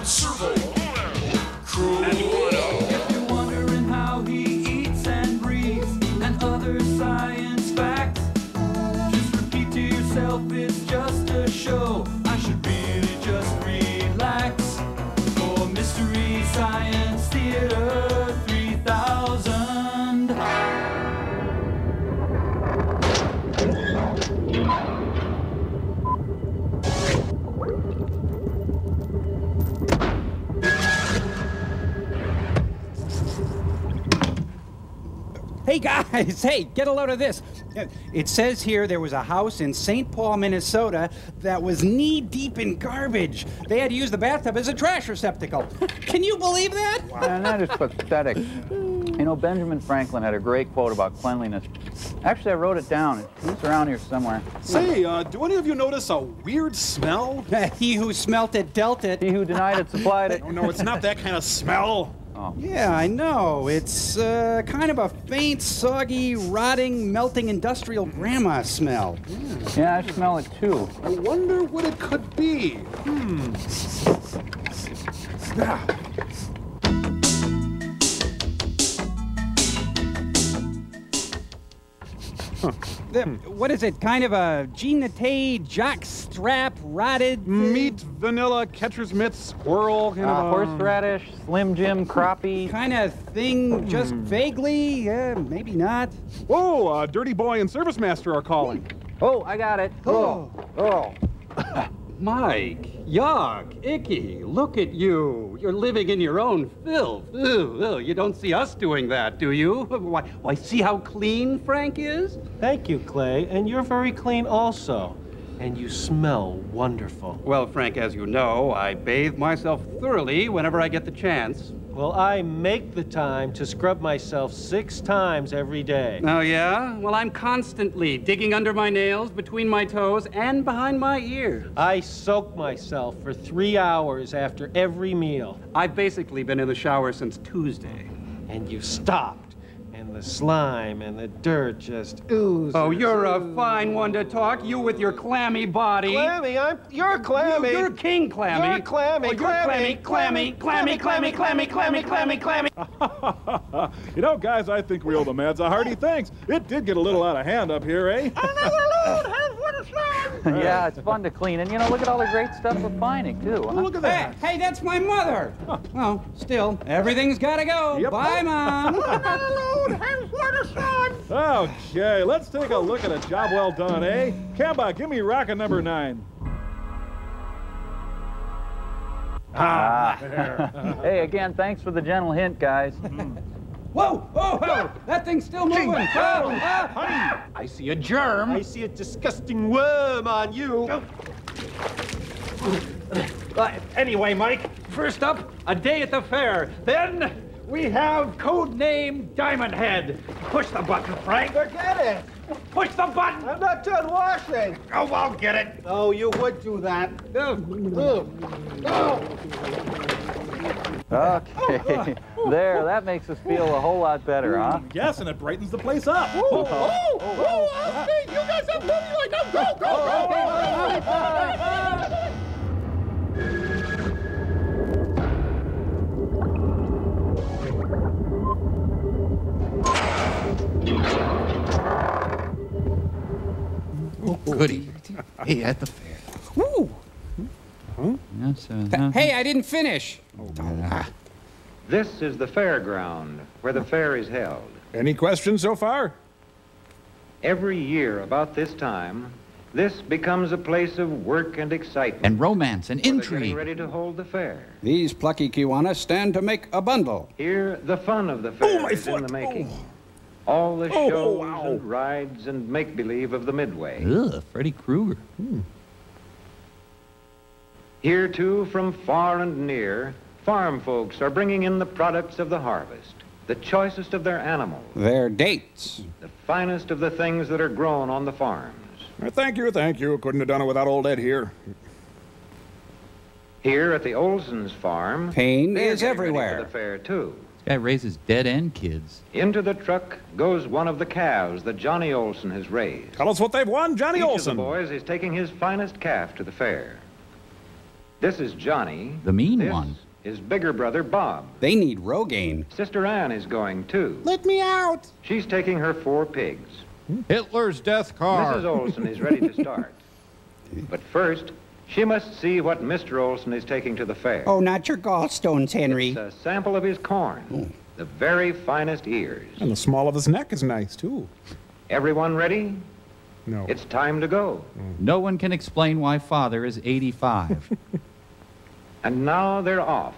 Servo, Crew. If you're wondering how he eats and breathes and other science facts, just repeat to yourself, it's just a show. I should really just relax. For Mystery Science Theater 3000. Hey guys, hey, get a load of this. It says here there was a house in St. Paul, Minnesota that was knee-deep in garbage. They had to use the bathtub as a trash receptacle. Can you believe that? Wow. And that is pathetic. You know, Benjamin Franklin had a great quote about cleanliness. Actually, I wrote it down. It's around here somewhere. Say, do any of you notice a weird smell? He who smelt it dealt it. He who denied it supplied it. Oh, no, it's not that kind of smell. Oh. Yeah, I know. It's kind of a faint, soggy, rotting, melting industrial grandma smell. Yeah, I smell it too. I wonder what it could be. What is it? Kind of a Jean-Nate, jockstrap, rotted... Meat, vanilla, catcher's mitt, squirrel, kind of horseradish, Slim Jim, crappie. kind of thing, just vaguely, maybe not. Whoa, Dirty Boy and Service Master are calling. Oh, I got it. Oh. Mike, yuck, icky, look at you. You're living in your own filth. Ew, you don't see us doing that, do you? Why, see how clean Frank is? Thank you, Clay, and you're very clean also. And you smell wonderful. Well, Frank, as you know, I bathe myself thoroughly whenever I get the chance. Well, I make the time to scrub myself 6 times every day. Oh, yeah? Well, I'm constantly digging under my nails, between my toes, and behind my ears. I soak myself for 3 hours after every meal. I've basically been in the shower since Tuesday. And you stopped. And the slime and the dirt just oozes. Oh, you're a fine one to talk, you with your clammy body. Clammy? You're clammy. You're King Clammy. You're clammy. Oh, you're clammy. You know, guys, I think we owe the Mads a hearty thanks. It did get a little out of hand up here, eh? Yeah, it's fun to clean. And, you know, look at all the great stuff we're finding, too. Huh? Look at that. Hey, that's my mother. Well, still, everything's gotta go. Yep. Bye, Mom. Okay, let's take a look at a job well done, eh? Kemba, give me rocket number 9. There. Hey, again, thanks for the gentle hint, guys. Whoa, that thing's still moving. I see a germ. I see a disgusting worm on you. Anyway, Mike, first up, a day at the fair. Then we have code name Diamond Head. Push the button, Frank. Forget it. Push the button. I'm not done washing. Oh, I'll get it. Oh, you would do that. Okay. There, that makes us feel a whole lot better, huh? Yes, and it brightens the place up. You guys have money like that. Goody. Hey, at the fair. Woo. Yes, Hey, I didn't finish. This is the fairground where the fair is held. Any questions so far? Every year about this time, this becomes a place of work and excitement. And romance and where they're getting intrigue. ready to hold the fair. These plucky Kiwanis stand to make a bundle. Here, the fun of the fair is in the making. All the shows and rides and make-believe of the Midway. Ugh, Freddy Krueger. Here, too, from far and near, farm folks are bringing in the products of the harvest, the choicest of their animals, Their dates. the finest of the things that are grown on the farms. Thank you. Couldn't have done it without old Ed here. Here at the Olson's farm, Pain they're is getting ready everywhere. for the fair, too. This guy raises dead-end kids. Into the truck goes one of the calves that Johnny Olson has raised. Tell us what they've won, Johnny Each Olson. of the boys is taking his finest calf to the fair. This is Johnny. The mean This one. is bigger brother Bob. They need Rogaine. Sister Ann is going too. Let me out. She's taking her 4 pigs. Hitler's death car. Mrs. Olson is ready to start. But first, she must see what Mr. Olson is taking to the fair. Oh, not your gallstones, Henry. It's a sample of his corn. The very finest ears. And the small of his neck is nice, too. Everyone ready? No. It's time to go. No one can explain why Father is 85. And now they're off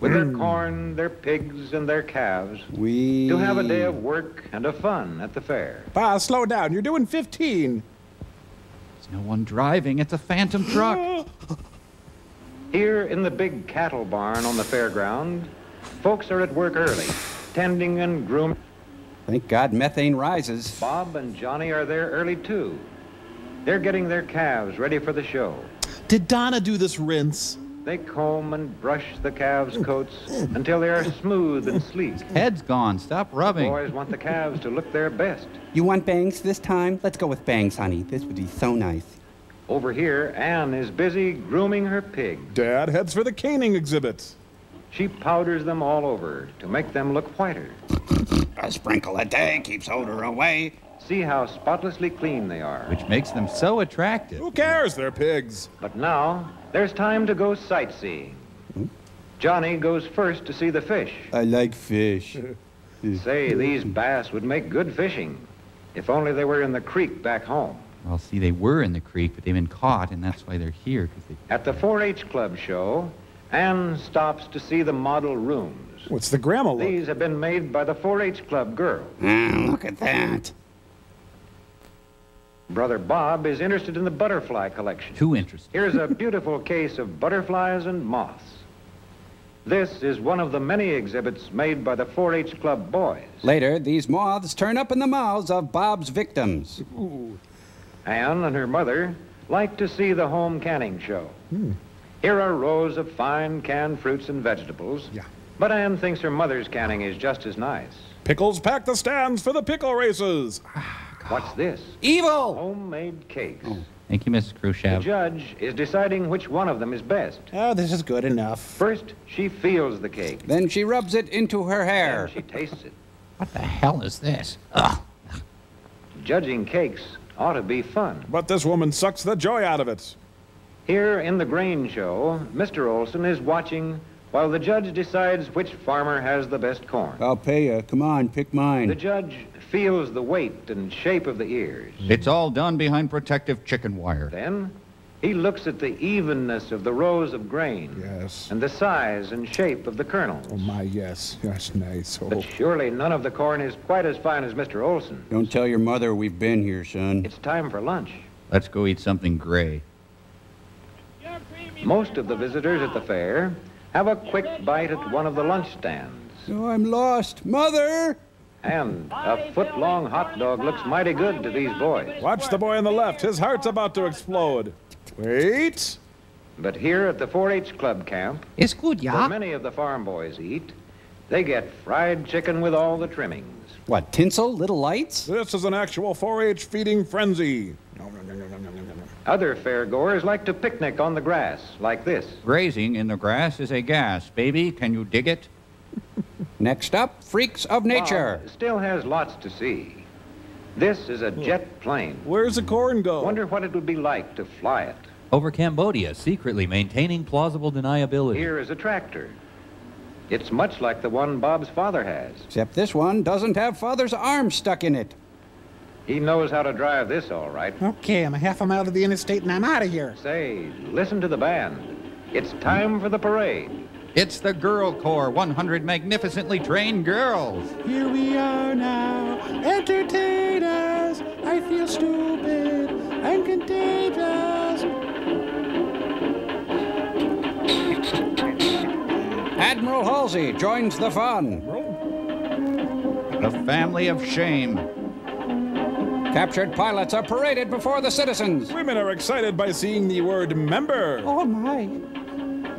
with their corn, their pigs, and their calves to have a day of work and of fun at the fair. Pa, slow down. You're doing 15. There's no one driving. It's a phantom truck. Here in the big cattle barn on the fairground, folks are at work early, tending and grooming. Thank God methane rises. Bob and Johnny are there early too. They're getting their calves ready for the show. Did Donna do this rinse? They comb and brush the calves' coats until they are smooth and sleek. Head's gone. Stop rubbing. Boys want the calves to look their best. You want bangs this time? Let's go with bangs, honey. This would be so nice. Over here, Ann is busy grooming her pigs. Dad heads for the caning exhibit. She powders them all over to make them look whiter. A sprinkle a day keeps odor away. See how spotlessly clean they are. Which makes them so attractive. Who cares? They're pigs. But now, there's time to go sightseeing. Johnny goes first to see the fish. I like fish. Say, these bass would make good fishing, if only they were in the creek back home. Well, see, they were in the creek, but they've been caught, and that's why they're here. At the 4-H Club show, Ann stops to see the model rooms. What's the grandma look? These have been made by the 4-H Club girls. Look at that. Brother Bob is interested in the butterfly collection. Too interesting. Here's a beautiful case of butterflies and moths. This is one of the many exhibits made by the 4-H Club boys. Later, these moths turn up in the mouths of Bob's victims. Ooh. Ann and her mother like to see the home canning show. Here are rows of fine canned fruits and vegetables. Yeah. But Ann thinks her mother's canning is just as nice. Pickles pack the stands for the pickle races. What's this? Evil! Homemade cakes. Thank you, Mrs. The Khrushchev. judge is deciding which one of them is best. Oh, this is good enough. First, she feels the cake. Then she rubs it into her hair. Then she tastes it. What the hell is this? Ugh. Judging cakes ought to be fun. But this woman sucks the joy out of it. Here in the grain show, Mr. Olson is watching while the judge decides which farmer has the best corn. I'll pay you. Come on, pick The mine. judge feels the weight and shape of the ears. It's all done behind protective chicken wire. Then he looks at the evenness of the rows of grain. Yes. And the size and shape of the kernels. Oh, my, yes. That's nice. Oh. But surely none of the corn is quite as fine as Mr. Olson. Don't tell your mother we've been here, son. It's time for lunch. Let's go eat something gray. Most of the visitors at the fair have a quick bite at one of the lunch stands. Oh, I'm lost. Mother! And a foot-long hot dog looks mighty good to these boys. Watch the boy on the left. His heart's about to explode. Wait. But here at the 4-H Club camp, It's good, where many of the farm boys eat, they get fried chicken with all the trimmings. What, tinsel, little lights? This is an actual 4-H feeding frenzy. No, no, no, no, no, no, no, no. Other fairgoers like to picnic on the grass, like this. Grazing in the grass is a gas. Baby, can you dig it? Next up, freaks of nature. Bob still has lots to see. This is a jet plane. Where's the corn go? Wonder what it would be like to fly it. Over Cambodia, secretly maintaining plausible deniability. Here is a tractor. It's much like the one Bob's father has. Except this one doesn't have Father's arm stuck in it. He knows how to drive this all right. Okay, I'm a half a mile to the interstate and I'm out of here. Say, listen to the band. It's time for the parade. It's the Girl Corps, 100 magnificently trained girls. Here we are now, entertain us. I feel stupid and contagious. Admiral Halsey joins the fun. The family of shame. Captured pilots are paraded before the citizens. Women are excited by seeing the word member. Oh, my.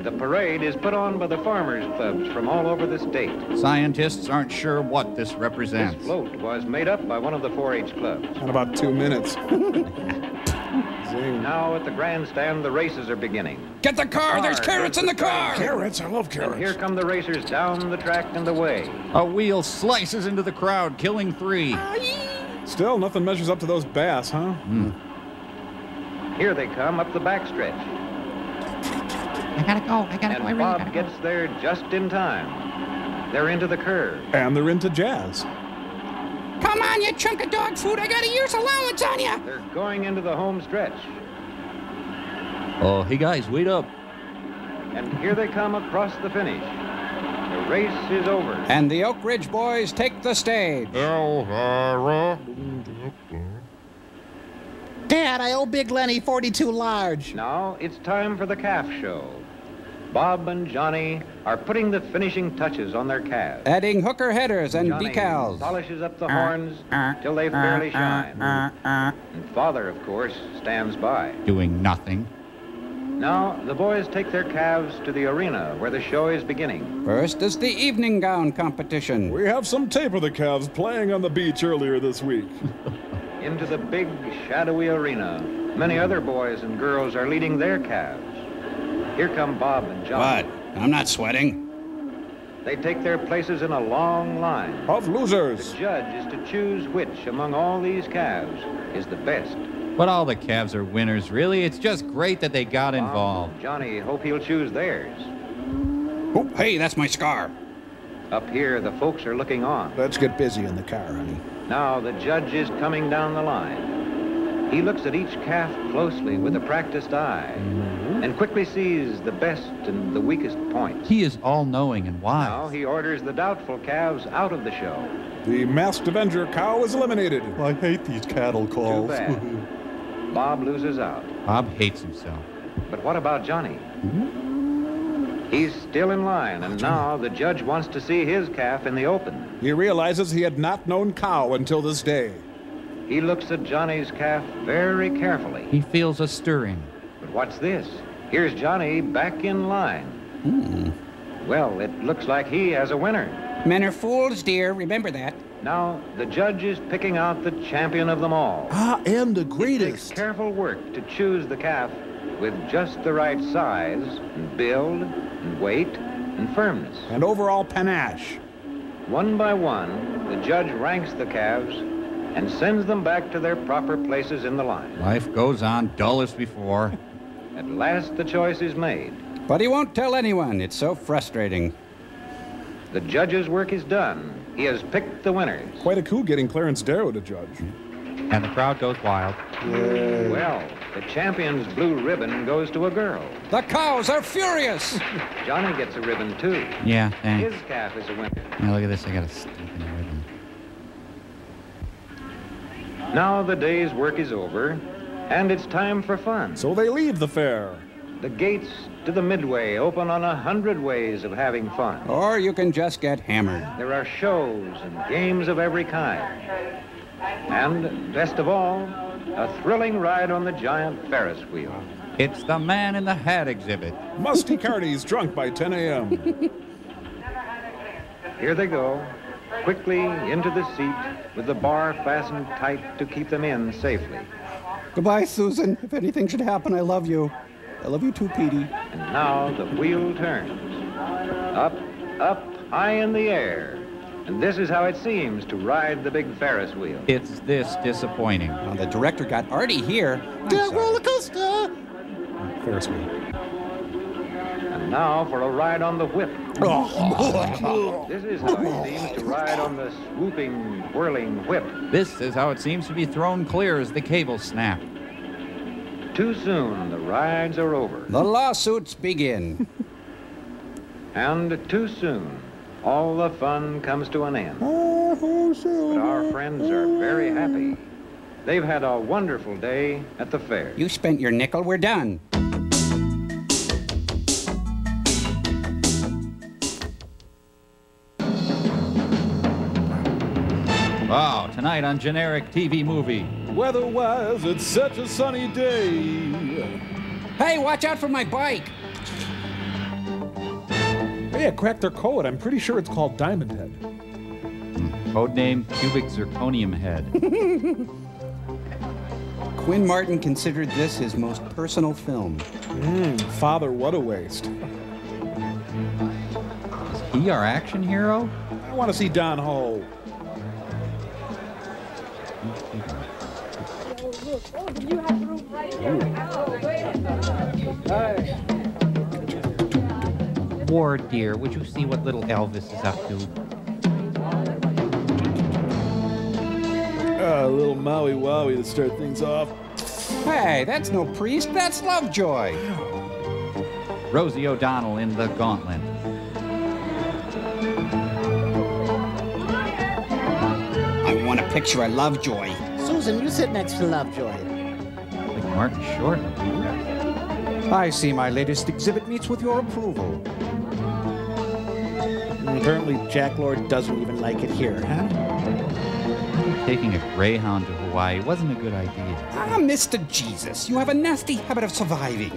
The parade is put on by the farmers' clubs from all over the state. Scientists aren't sure what this This represents. float was made up by one of the 4-H clubs. In about 2 minutes. Now at the grandstand, the races are beginning. Get the car! There's carrots in the car! Carrots? I love And carrots. here come the racers down the track and away. A wheel slices into the crowd, killing 3. Still, nothing measures up to those bass, huh? Here they come up the backstretch. I gotta go. And Bob gets there just in time. They're into the curve. And they're into jazz. Come on, you chunk of dog food! I got a year's allowance on you! They're going into the home stretch. Oh, hey guys, wait up. And here they come across the finish. The race is over. And the Oak Ridge boys take the stage. Dad, I owe Big Lenny 42 large. Now it's time for the calf show. Bob and Johnny are putting the finishing touches on their calves. Adding hooker headers and Johnny decals. polishes up the horns till they fairly shine. And Father, of course, stands by. Doing nothing. Now the boys take their calves to the arena where the show is beginning. First is the evening gown competition. We have some tape of the calves playing on the beach earlier this week. Into the big, shadowy arena, many other boys and girls are leading their calves. Here come Bob and Johnny. What? I'm not sweating. They take their places in a long line. Of losers. The judge is to choose which among all these calves is the best. But all the calves are winners, really. It's just great that they got Bob involved. and Johnny hope he'll choose theirs. Oh, hey, that's my scar. Up here, the folks are looking on. Let's get busy in the car, honey. Now the judge is coming down the line. He looks at each calf closely with a practiced eye and quickly sees the best and the weakest points. He is all-knowing and wise. Now he orders the doubtful calves out of the show. The Masked Avenger cow is eliminated. I hate these cattle Too calls. bad. Bob loses out. Bob hates himself. But what about Johnny? He's still in line, and now the judge wants to see his calf in the open. He realizes he had not known cow until this day. He looks at Johnny's calf very carefully. He feels a stirring. But what's this? Here's Johnny back in line. Well, it looks like he has a winner. Men are fools, dear. Remember that. Now, the judge is picking out the champion of them all. And the It takes greatest. careful work to choose the calf with just the right size and build and weight and firmness. And overall panache. One by one, the judge ranks the calves and sends them back to their proper places in the line. Life goes on dull as before. At last, the choice is made. But he won't tell anyone. It's so frustrating. The judge's work is done. He has picked the winners. Quite a coup getting Clarence Darrow to judge. And the crowd goes wild. Well, the champion's blue ribbon goes to a girl. The cows are furious. Johnny gets a ribbon, too. Yeah, thanks. His calf is a winner. Now look at this. I got a stinking ribbon. Now the day's work is over, and it's time for fun. So they leave the fair. The gates to the Midway open on 100 ways of having fun. Or you can just get hammered. There are shows and games of every kind. And, best of all, a thrilling ride on the giant Ferris wheel. It's the Man in the Hat exhibit. Musty Carney's drunk by 10 a.m. Here they go, quickly into the seat with the bar fastened tight to keep them in safely. Goodbye, Susan. If anything should happen, I love you. I love you too, Petey. And now the wheel turns. Up, up, high in the air. And this is how it seems to ride the big Ferris wheel. It's this disappointing. Well, the director got Artie here. The roller coaster! Ferris wheel. And now for a ride on the whip. This is how it seems to ride on the swooping, whirling whip. This is how it seems to be thrown clear as the cables snap. Too soon, the rides are over. The lawsuits begin. And too soon, all the fun comes to an end. But our friends are very happy. They've had a wonderful day at the fair. You spent your nickel. We're done. Wow, tonight on Generic TV Movie. Weather-wise, it's such a sunny day. Hey, watch out for my bike. Hey, I cracked their code. I'm pretty sure it's called Diamond Head. Codename Cubic Zirconium Head. Quinn Martin considered this his most personal film. Father, what a waste. Is he our action hero? I want to see Don Ho. Ward, dear, would you see what little Elvis is up to? Little Maui Wowie to start things off. Hey, that's no priest, that's Lovejoy. Rosie O'Donnell in The Gauntlet. I want a picture of Lovejoy. Susan, you sit next to Lovejoy. Like Martin Short. I see my latest exhibit meets with your approval. Apparently, Jack Lord doesn't even like it here, huh? Taking a Greyhound to Hawaii wasn't a good idea. Ah, Mr. Jesus, you have a nasty habit of surviving.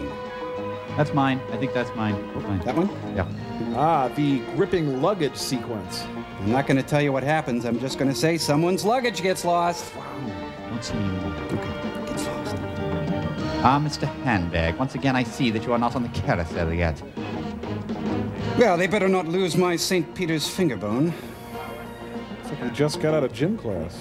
That's mine. I think that's mine. That one? Yeah. The gripping luggage sequence. I'm not going to tell you what happens. I'm just going to say someone's luggage gets lost. Don't see anymore. Okay, gets lost. Ah, Mr. Handbag. Once again, I see that you are not on the carousel yet. Well, they better not lose my St. Peter's finger bone. It's like we just got out of gym class.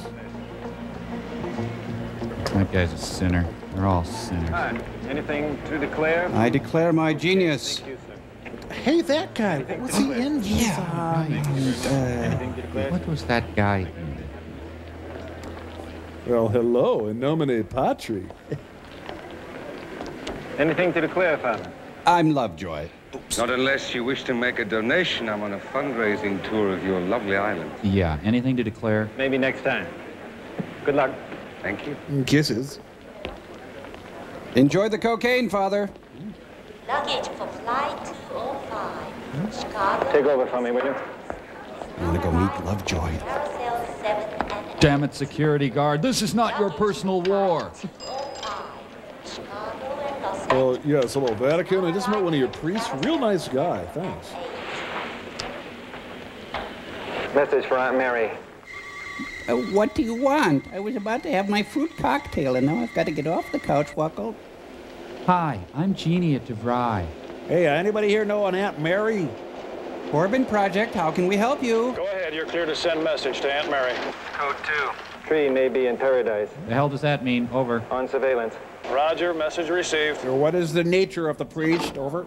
That guy's a sinner. They're all sinners. Hi. Anything to declare? I declare my genius. Hey, that guy. What was he in? What was that guy in? Well, hello, in nomine patri. Anything to declare, Father? I'm Lovejoy. Not unless you wish to make a donation. I'm on a fundraising tour of your lovely island. Yeah, anything to declare? Maybe next time. Good luck. Thank you. Kisses. Enjoy the cocaine, Father. Luggage for flight 205. Chicago. Take over for me, will you? I want to go meet Lovejoy. Carousel 7 and 8. Damn it, security guard. This is not your personal war. 205. Chicago and Los Well, yes, hello, Vatican. I just met one of your priests. Real nice guy. Thanks. Message for Aunt Mary. What do you want? I was about to have my fruit cocktail, and now I've got to get off the couch, Wacko. Hi, I'm Jeannie at DeVry. Hey, anybody here know an Aunt Mary? Corbin Project, how can we help you? Go ahead, you're clear to send message to Aunt Mary. Code 2. Tree may be in paradise. The hell does that mean? Over. On surveillance. Roger, message received. So what is the nature of the priest? Over.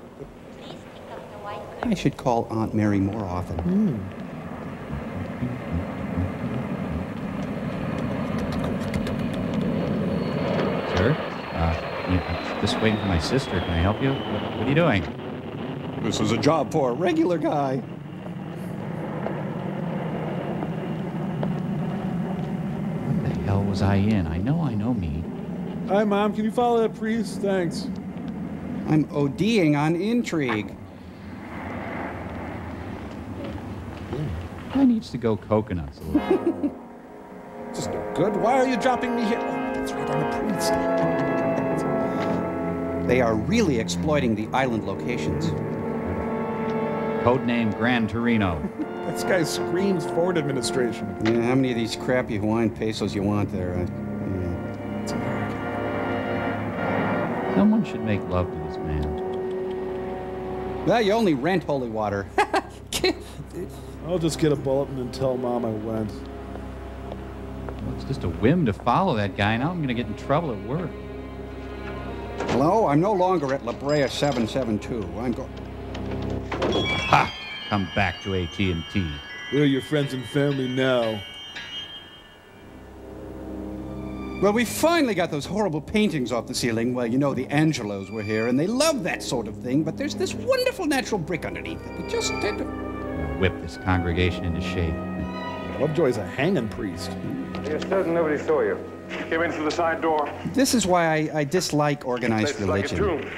I should call Aunt Mary more often. Sir? Just waiting for my sister. Can I help you? What are you doing? This is a job for a regular guy. What the hell was I in? I know me. Hi, Mom. Can you follow that priest? Thanks. I'm ODing on intrigue. I needs to go coconuts a little. Just no good. Why are you dropping me here? Oh, that's right, I'm a priest. They are really exploiting the island locations. Codename Gran Torino. This guy screams Ford administration. Yeah, how many of these crappy Hawaiian pesos you want there? Someone should make love to this man. Well, you only rent holy water. I'll just get a bulletin and tell Mom I went. Well, it's just a whim to follow that guy. Now I'm going to get in trouble at work. Hello, I'm no longer at La Brea 772. I'm going... Ha! Come back to AT&T. They're your friends and family now. Well, we finally got those horrible paintings off the ceiling. Well, you know, the Angelos were here, and they love that sort of thing, but there's this wonderful natural brick underneath it. We just had to... Whip this congregation into shape. Lovejoy's a hanging priest. You're certain nobody saw you. Came in through the side door. This is why I dislike organized religion. Like a tomb.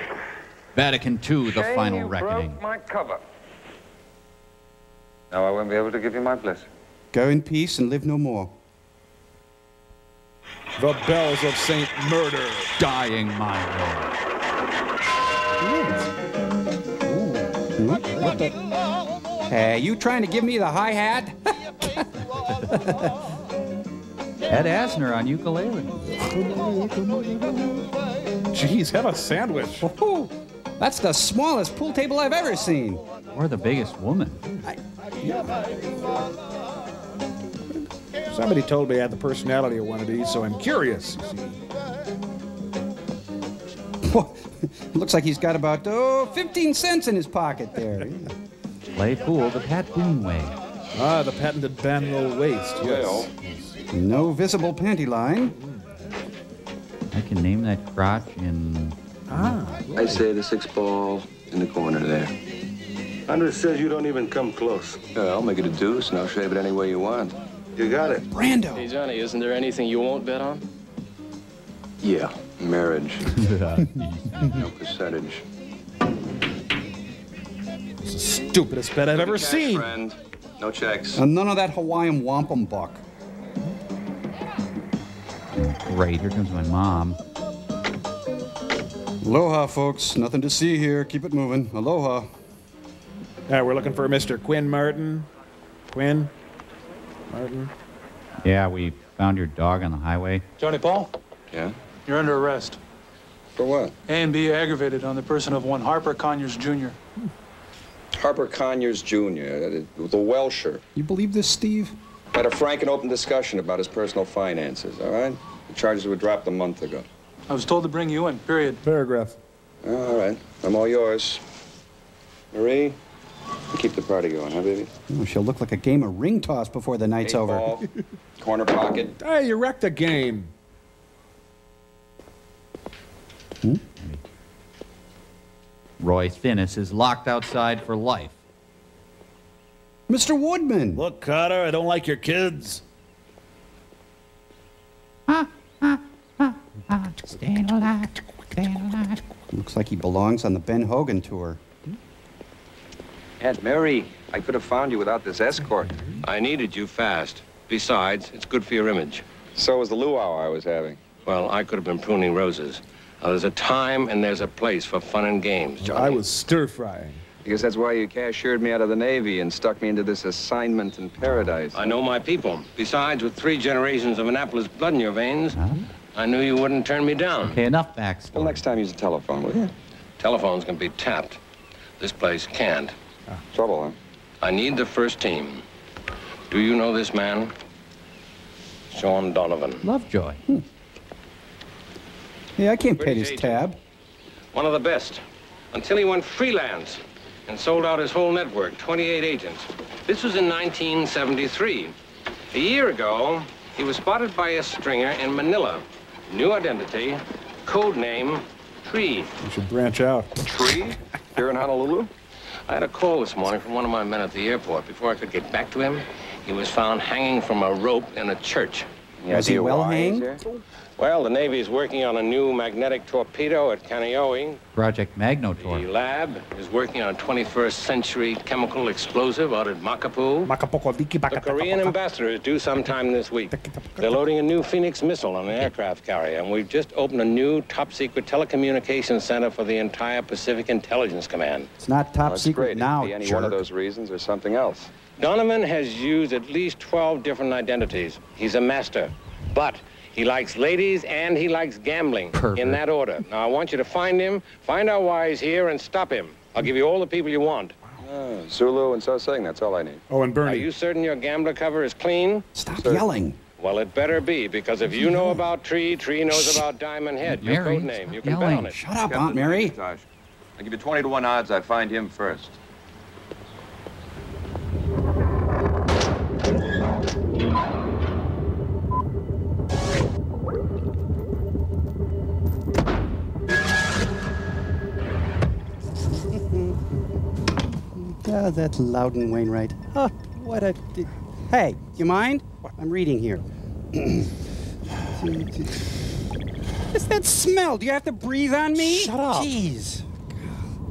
Vatican II, the final reckoning. Broke my cover. Now I won't be able to give you my blessing. Go in peace and live no more. The bells of Saint Murder. Dying my Lord. What the? Hey, you trying to give me the hi-hat? Ed Asner on ukulele. Jeez, have a sandwich. Woohoo! That's the smallest pool table I've ever seen. Or the biggest woman. Somebody told me I had the personality of one of these, so I'm curious, you see. Looks like he's got about 15 cents in his pocket there. Play pool the Pat Boone way. Ah, the patented Banwell waist, yes. No visible panty line. I can name that crotch in... I say the 6-ball in the corner there. Andres says you don't even come close. I'll make it a deuce, and I'll shave it any way you want. You got it. Brando. Hey, Johnny, isn't there anything you won't bet on? Yeah, marriage. No percentage. It's the stupidest bet I've ever seen. Friend. No checks. And none of that Hawaiian wampum buck. Great, here comes my mom. Aloha, folks. Nothing to see here. Keep it moving. Aloha. We're looking for Mr. Quinn Martin. Quinn Martin. Yeah, we found your dog on the highway. Johnny Paul? Yeah? You're under arrest. For what? A and B aggravated on the person of one Harper Conyers Jr. Harper Conyers Jr., the Welsher. You believe this, Steve? Had a frank and open discussion about his personal finances, all right? The charges were dropped a month ago. I was told to bring you in, period. Paragraph. All right, I'm all yours. Marie, you keep the party going, huh, baby? Oh, she'll look like a game of ring toss before the night's over. Corner pocket. Hey, you wrecked the game. Roy Finnis is locked outside for life. Mr. Woodman. Look, Carter, I don't like your kids. Staying alive, staying alive. Looks like he belongs on the Ben Hogan tour. Aunt Mary, I could have found you without this escort. I needed you fast. Besides, it's good for your image. So was the luau I was having. Well, I could have been pruning roses. Now, there's a time and there's a place for fun and games, Johnny. I was stir-frying. Because that's why you cashiered me out of the Navy and stuck me into this assignment in paradise. I know my people. Besides, with 3 generations of Annapolis blood in your veins, I knew you wouldn't turn me down. Okay, enough backstory. Well, next time use a telephone, will you? Telephones can be tapped. This place can't. Trouble, huh? I need the first team. Do you know this man? Sean Donovan. Lovejoy. Yeah, I can't pay British his agent. tab. One of the best. Until he went freelance and sold out his whole network, 28 agents. This was in 1973. A year ago, he was spotted by a stringer in Manila. New identity, code name, Tree. You should branch out. Tree? Here in Honolulu? I had a call this morning from one of my men at the airport. Before I could get back to him, he was found hanging from a rope in a church. Was he well hanged? Well, the Navy is working on a new magnetic torpedo at Kaneohe. Project Magnotor. The lab is working on a 21st century chemical explosive out at Makapu. The Korean ambassador is due sometime this week. They're loading a new Phoenix missile on an aircraft carrier, and we've just opened a new top-secret telecommunications center for the entire Pacific Intelligence Command. It's not top secret great. now, It'd be any jerk. one of those reasons or something else. Donovan has used at least 12 different identities. He's a master, but he likes ladies and he likes gambling. Pervert. In that order. Now, I want you to find him, find out why he's here, and stop him. I'll give you all the people you want. Zulu and So Sing, that's all I need. Oh, and Bernie. Are you certain your gambler cover is clean? Stop yelling. Well, it better be, because if you know about Tree, Tree knows about Diamond Head. Your Mary, code name. You can yelling. bet on it. Shut up, Aunt Mary. I give you 20 to 1 odds I find him first. Ah, that's Loudon Wainwright. Huh, what a... Hey, you mind? I'm reading here. What's that smell? Do you have to breathe on me? Shut up. Jeez.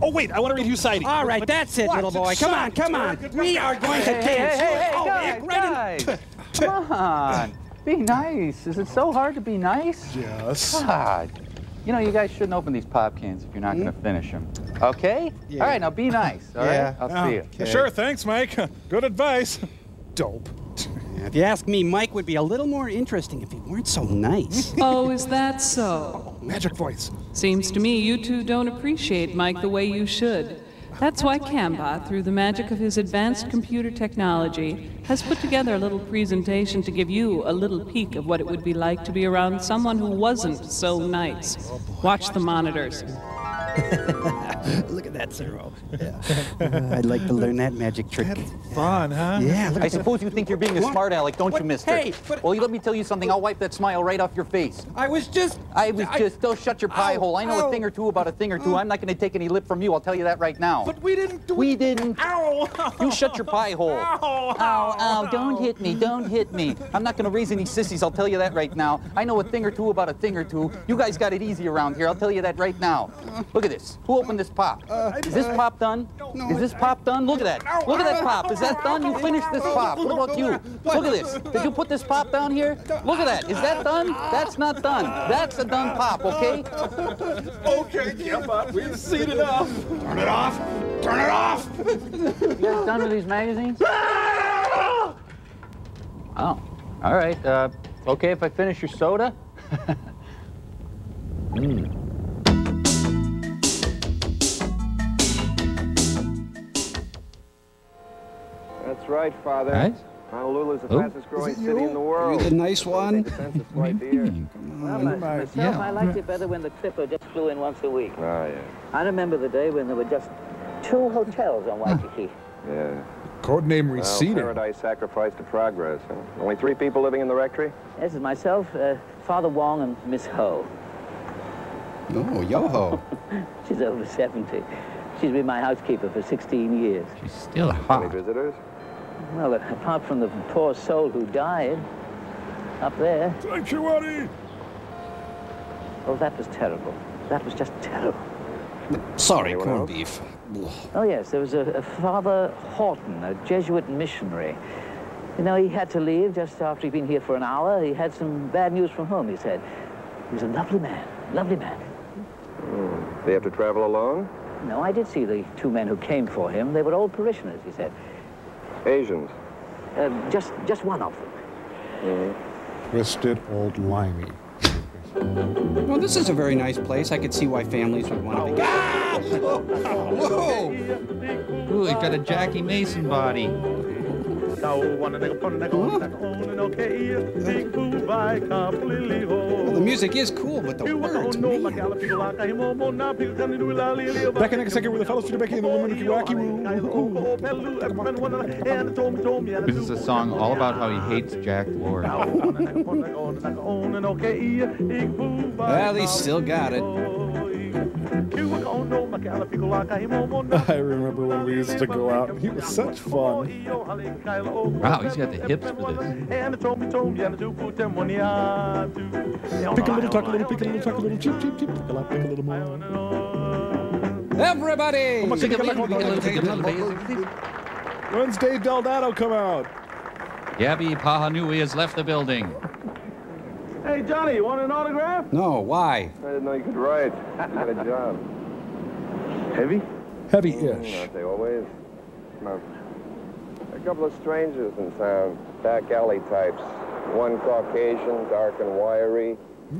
Oh, wait, I want to read whose side. All right, that's it, little boy. Come on, come on. We are going to dance. Guys, come on. Be nice. Is it so hard to be nice? Yes. God. You know, you guys shouldn't open these pop cans if you're not going to finish them. Okay? Yeah. All right, now be nice. All right? I'll see you. Sure, thanks, Mike. Good advice. Dope. If you ask me, Mike would be a little more interesting if he weren't so nice. Oh, is that so? Magic voice. Seems to me you two don't appreciate Mike the way you should. That's why Cambot, through the magic of his advanced computer technology, has put together a little presentation to give you a little peek of what it would be like to be around someone who wasn't so nice. Watch the monitors. Look at that, Cyril. Yeah. I'd like to learn that magic trick. Fun, huh? Yeah. I suppose you think you're being a smart aleck, don't you, mister? Hey, but... Well, let me tell you something. I'll wipe that smile right off your face. Don't shut your pie hole. I know a thing or two about a thing or two. I'm not going to take any lip from you. I'll tell you that right now. But we didn't do it. We didn't. Ow! You shut your pie hole. Ow! Ow, don't hit me. Don't hit me. I'm not going to raise any sissies. I'll tell you that right now. I know a thing or two about a thing or two. You guys got it easy around here. I'll tell you that right now. Look at this. Who opened this pop? Is this pop done? Is this pop done? Look at that. Look at that pop. Is that done? You finished this pop. What about you? Look at this. Did you put this pop down here? Look at that. Is that done? That's not done. That's a done pop, okay? Okay, Cambot, we've seen enough. Turn it off. Turn it off. You guys done with these magazines? Oh, all right. Okay if I finish your soda? That's right, Father. Guys? Honolulu's the Oh. fastest growing city in the world. Are you the nice one? I liked it better when the Clipper just flew in once a week. Oh, yeah. I remember the day when there were just 2 hotels on Waikiki. Yeah. Codename Well, Receding. paradise sacrificed to progress, huh? Only 3 people living in the rectory? This is myself, Father Wong, and Miss Ho. Oh, yo-ho. She's over 70. She's been my housekeeper for 16 years. She's still Any hot. visitors? Well, apart from the poor soul who died up there. Sanctuary! Oh, that was terrible. That was just terrible. Sorry, corned beef. Oh, yes, there was a Father Horton, a Jesuit missionary. You know, he had to leave just after he'd been here for an hour. He had some bad news from home, he said. He was a lovely man, lovely man. They have to travel alone? No, I did see the 2 men who came for him. They were old parishioners, he said. Asians? Just one of them. Twisted old limey. Well, this is a very nice place. I could see why families would want to be... Ah! Whoa! Ooh, it got a Jackie Mason body. Well, the music is cool, but the words, man. Back in a second with the fellows to Becky and the woman who wacky woo. This is a song all about how he hates Jack Lord. Well, he still got it. I remember when we used to go out. He was such fun. Wow, he's got the hips for this. Pick a little, talk a little, pick a little, talk a little, cheep, cheep, cheep. Pick a lot, pick a little more. Everybody! When's Dave Delgado come out? Gabby Pahanui has left the building. Hey, Johnny, you want an autograph? No, why? I didn't know you could write. Got a job. Heavy? Heavy-ish. Aren't they always? No. A couple of strangers in town, back alley types. One Caucasian, dark and wiry.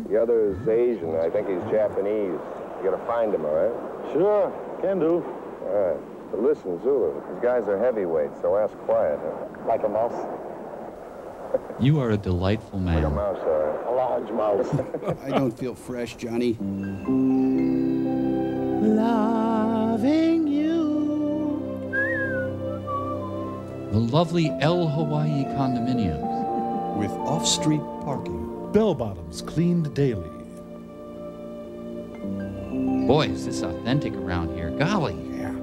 The other is Asian. I think he's Japanese. You gotta find him, all right? Sure, can do. All right. But listen, Zulu, these guys are heavyweights, so ask quiet. Huh? Like a mouse? You are a delightful man. Like a mouse, all right. A large mouse. I don't feel fresh, Johnny. Loving you. The lovely El Hawaii condominiums. With off-street parking. Bell bottoms cleaned daily. Boy, is this authentic around here. Golly. Yeah.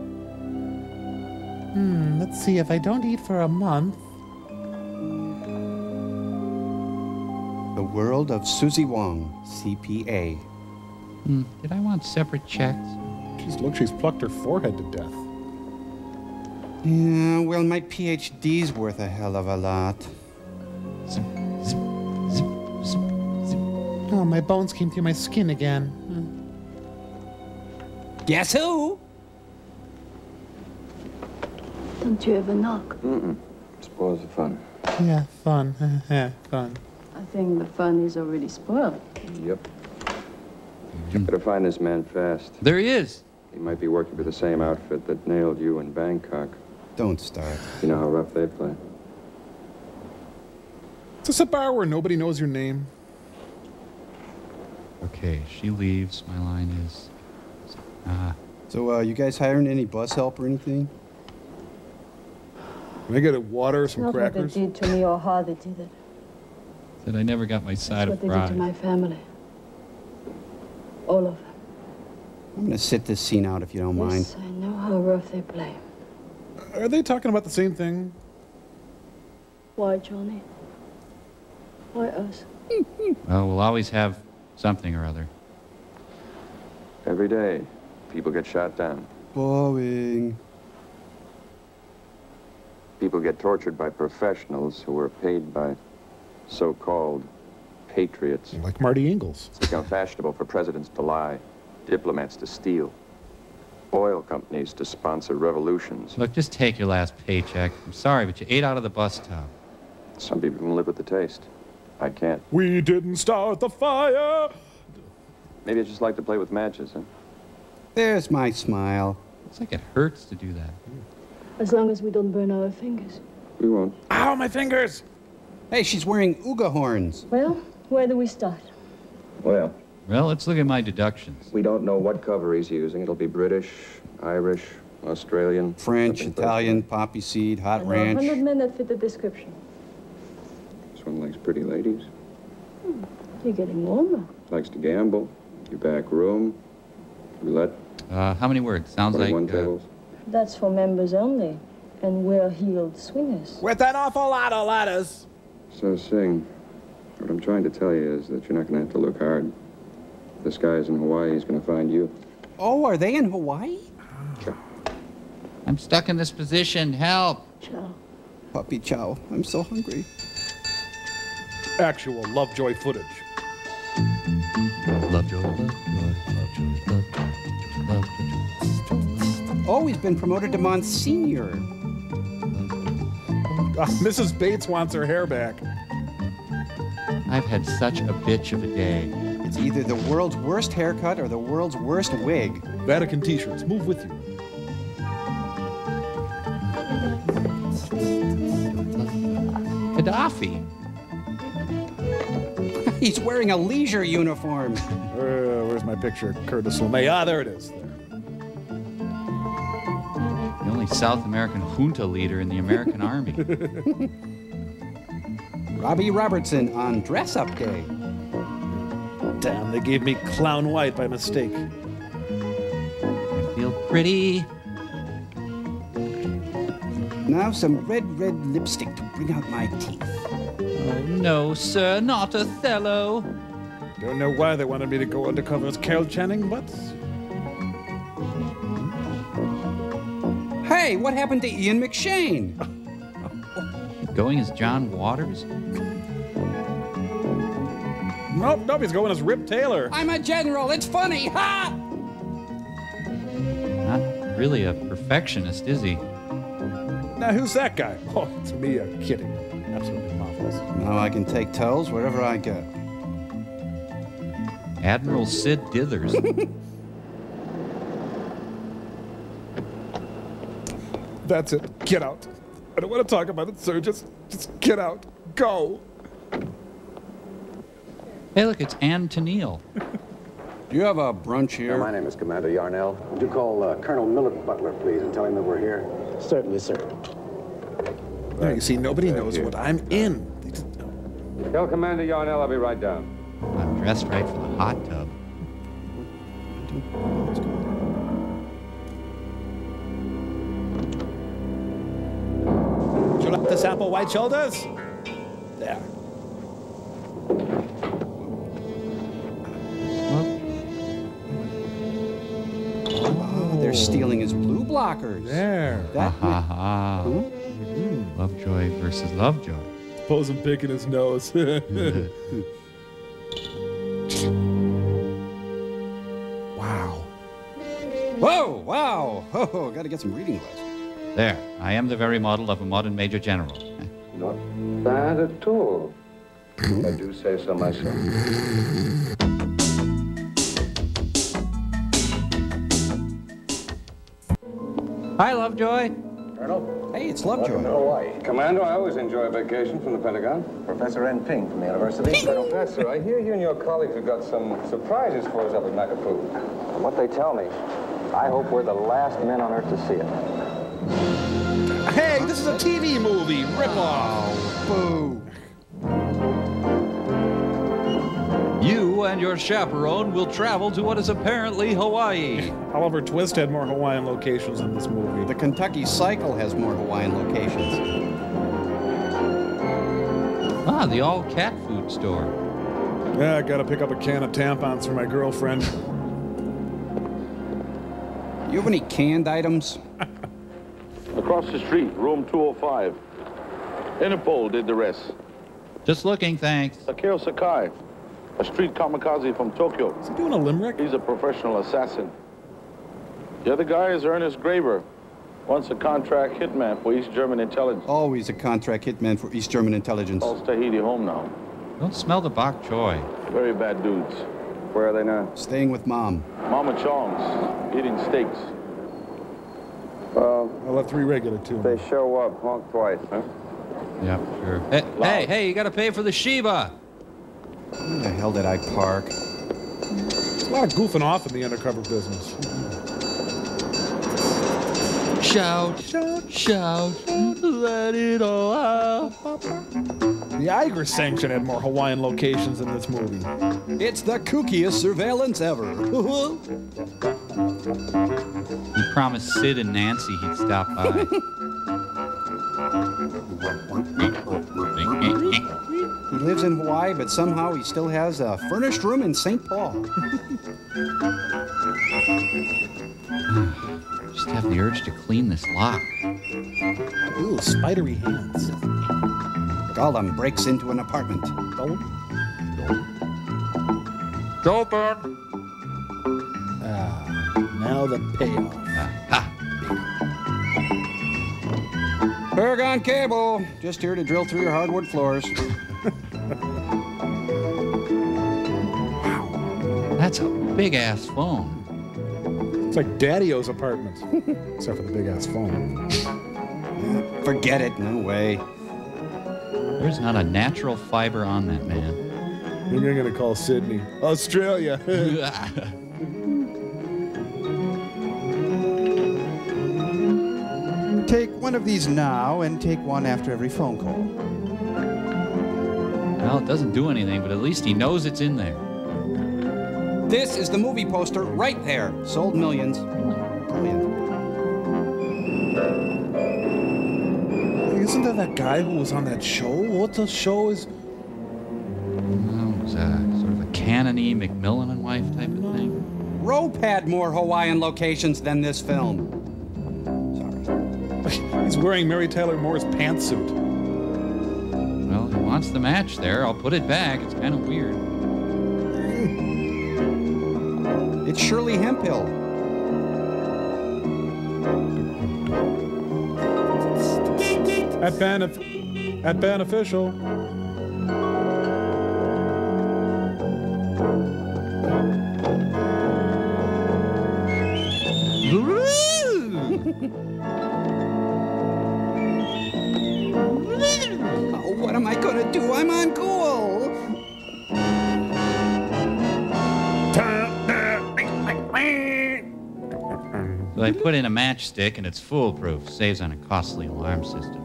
Let's see, if I don't eat for a month. The World of Susie Wong, CPA. Did I want separate checks? Jeez, look, she's plucked her forehead to death. Yeah, well, my PhD's worth a hell of a lot. Oh, my bones came through my skin again. Guess who? Don't you ever knock? Spoils the fun. Yeah, fun. Yeah, fun. I think the fun is already spoiled. Yep. You better find this man fast. There he is. He might be working for the same outfit that nailed you in Bangkok. Don't start. You know how rough they play. Is this a bar where nobody knows your name? Okay, she leaves. My line is... So, you guys hiring any bus help or anything? Can I get a water, some Not crackers? what they did to me or how they did it. Said I never got my side That's of what they did to fries. my family. All of them. I'm gonna sit this scene out if you don't mind. Yes, I know how rough they play. Are they talking about the same thing? Why, Johnny? Why us? Well, we'll always have something or other. Every day, people get shot down. Boring. People get tortured by professionals who are paid by so-called patriots. Like Marty Ingalls. It's become fashionable for presidents to lie, diplomats to steal, oil companies to sponsor revolutions. Look, just take your last paycheck. I'm sorry, but you ate out of the bus tub. Some people can live with the taste. I can't. We didn't start the fire. Maybe I just like to play with matches, huh? There's my smile. It's like it hurts to do that. As long as we don't burn our fingers. We won't. Ow, my fingers! Hey, she's wearing ooga horns. Well, where do we start? Well, let's look at my deductions. we don't know what cover he's using. It'll be British, Irish, Australian. French, Italian, poppy seed, hot I know ranch. 100 men that fit the description. This one likes pretty ladies. You're getting warmer. Likes to gamble. Your back room. Roulette. How many words? Sounds like... 21 tables. That's for members only. And we're heeled swingers. With an awful lot of letters. So, Singh, what I'm trying to tell you is that you're not going to have to look hard. This guy's in Hawaii. He's going to find you. Oh, are they in Hawaii? I'm stuck in this position. Help. Ciao. Puppy chow. I'm so hungry. Actual Lovejoy footage. Lovejoy, Lovejoy, Lovejoy, Lovejoy. Oh, he's been promoted to Monsignor. Mrs. Bates wants her hair back. I've had such a bitch of a day. It's either the world's worst haircut or the world's worst wig. Vatican t-shirts. Move with you. Gaddafi. He's wearing a leisure uniform. Where's my picture? Curtis LeMay. Ah, there it is. There. The only South American junta leader in the American Army. Robbie Robertson on dress-up day. Damn, they gave me clown white by mistake. I feel pretty. Now some red lipstick to bring out my teeth. Oh, no, sir, not Othello. Don't know why they wanted me to go undercover as Carol Channing, but... Hey, what happened to Ian McShane? Going as John Waters? Nope, he's going as Rip Taylor. I'm a general, it's funny, ha! Not really a perfectionist, is he? Now, who's that guy? Oh, to me, a kidding. Absolutely marvelous. Now I can take towels wherever I go. Admiral Sid Dithers. That's it. Get out. I don't want to talk about it, sir. Just get out. Go. Hey, look, it's Ann Tennille. Do you have a brunch here? My name is Commander Yarnell. Would you call Colonel Millett Butler, please, and tell him that we're here? Certainly, sir. Now, you see, nobody knows what I'm in. Tell Commander Yarnell I'll be right down. I'm dressed right for the hot tub. Would you like to sample white shoulders? There. Oh, they're stealing his blue blockers. There. That Lovejoy versus Lovejoy. Suppose I'm picking his nose. Wow. Whoa, wow. Oh, gotta get some reading glasses. There, I am the very model of a modern major general. Not bad at all. I do say so myself. Hi, Lovejoy. Colonel? Hey, it's Welcome Lovejoy. to Hawaii. Commander, I always enjoy a vacation from the Pentagon. Professor N. Ping from the university. Professor, I hear you and your colleagues have got some surprises for us up at Macapu. From what they tell me, I hope we're the last men on Earth to see it. Hey, this is a TV movie. Rip off. Boo. You and your chaperone will travel to what is apparently Hawaii. Oliver Twist had more Hawaiian locations in this movie. The Kentucky Cycle has more Hawaiian locations. Ah, the all-cat food store. Yeah, I gotta pick up a can of tampons for my girlfriend. You have any canned items? Across the street, room 205. Interpol did the rest. Just looking, thanks. Akio Sakai, a street kamikaze from Tokyo. Is he doing a limerick? He's a professional assassin. The other guy is Ernest Graver, once a contract hitman for East German intelligence. Always a contract hitman for East German intelligence. Calls Tahiti home now. Don't smell the bok choy. Very bad dudes. Where are they now? Staying with Mom. Mama Chong's, eating steaks. Well, I'll have 3 regular, too. they show up, honk twice, huh? Yep, sure. Hey, you gotta pay for the Shiba. Where the hell did I park? There's a lot of goofing off in the undercover business. Shout, shout, shout, let it all out. The Iger sanction had more Hawaiian locations in this movie. It's the kookiest surveillance ever. He promised Sid and Nancy he'd stop by. He lives in Hawaii, but somehow he still has a furnished room in St. Paul. Just have the urge to clean this lock. Ooh, spidery hands. Gollum breaks into an apartment. Gollum? Open! Now the payoff. Paragon Cable, just here to drill through your hardwood floors. That's a big-ass phone. It's like Daddy-O's apartment. Except for the big-ass phone. Forget it, no way. There's not a natural fiber on that man. Maybe I'm gonna call Sydney. Australia. Take one of these now and take one after every phone call. Well, it doesn't do anything, but at least he knows it's in there. This is the movie poster right there. Sold millions. Brilliant. Isn't that guy who was on that show? What the show is? Well, it was sort of a Canon-y McMillan and wife type of thing. Rope had more Hawaiian locations than this film. He's wearing Mary Tyler Moore's pantsuit. Well, he wants the match there. I'll put it back. It's kind of weird. It's Shirley Hemphill. At Beneficial. Oh, what am I gonna do? I'm on cool. So I put in a matchstick, and it's foolproof. Saves on a costly alarm system.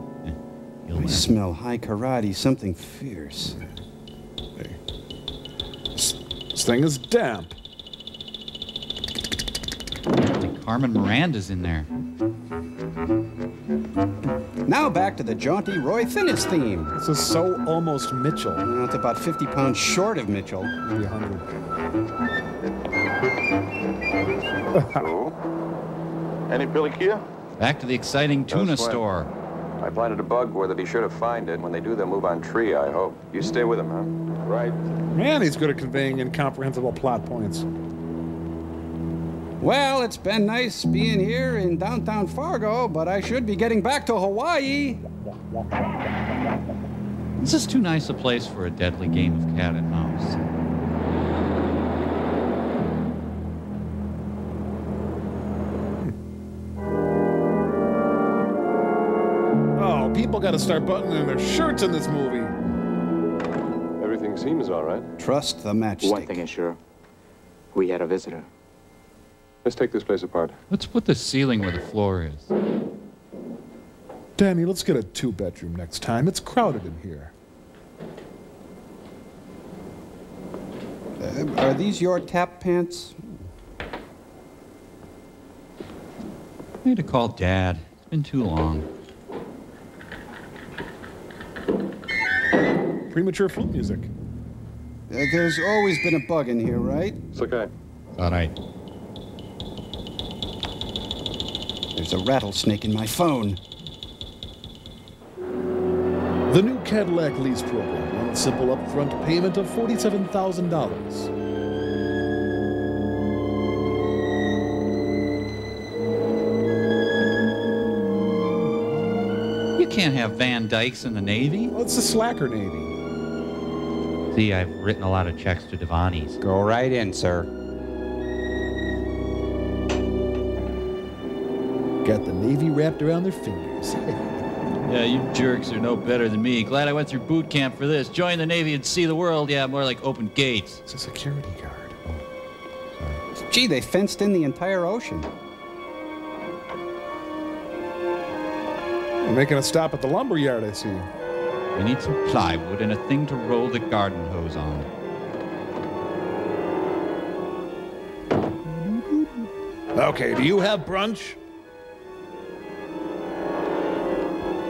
I smell high karate, something fierce. Hey. This thing is damp. Carmen Miranda's in there. Now back to the jaunty Roy Finnis theme. This is so almost Mitchell. Well, it's about 50 pounds short of Mitchell. Maybe 100. Hello? Any pilikia? Back to the exciting tuna store. I planted a bug where they'll be sure to find it. When they do, they'll move on tree, I hope. You stay with them, huh? Right. Man, he's good at conveying incomprehensible plot points. Well, it's been nice being here in downtown Fargo, but I should be getting back to Hawaii. This is too nice a place for a deadly game of cat and mouse. Oh, people got to start buttoning their shirts in this movie. Everything seems all right. Trust the matchstick. One thing is sure. We had a visitor. Let's take this place apart. Let's put the ceiling where the floor is. Danny, let's get a 2-bedroom next time. It's crowded in here. Are these your tap pants? I need to call Dad. It's been too long. Premature flute music. There's always been a bug in here, right? It's okay. All right. There's a rattlesnake in my phone. The new Cadillac lease program. One simple upfront payment of $47,000. You can't have Van Dykes in the Navy. Well, it's the slacker Navy. See, I've written a lot of checks to Devani's. Go right in, sir. Got the Navy wrapped around their fingers. Yeah, you jerks are no better than me. Glad I went through boot camp for this. Join the Navy and see the world. Yeah, more like open gates. It's a security guard. Oh, sorry. Gee, they fenced in the entire ocean. We're making a stop at the lumber yard, I see. We need some plywood and a thing to roll the garden hose on. Okay, do you have brunch?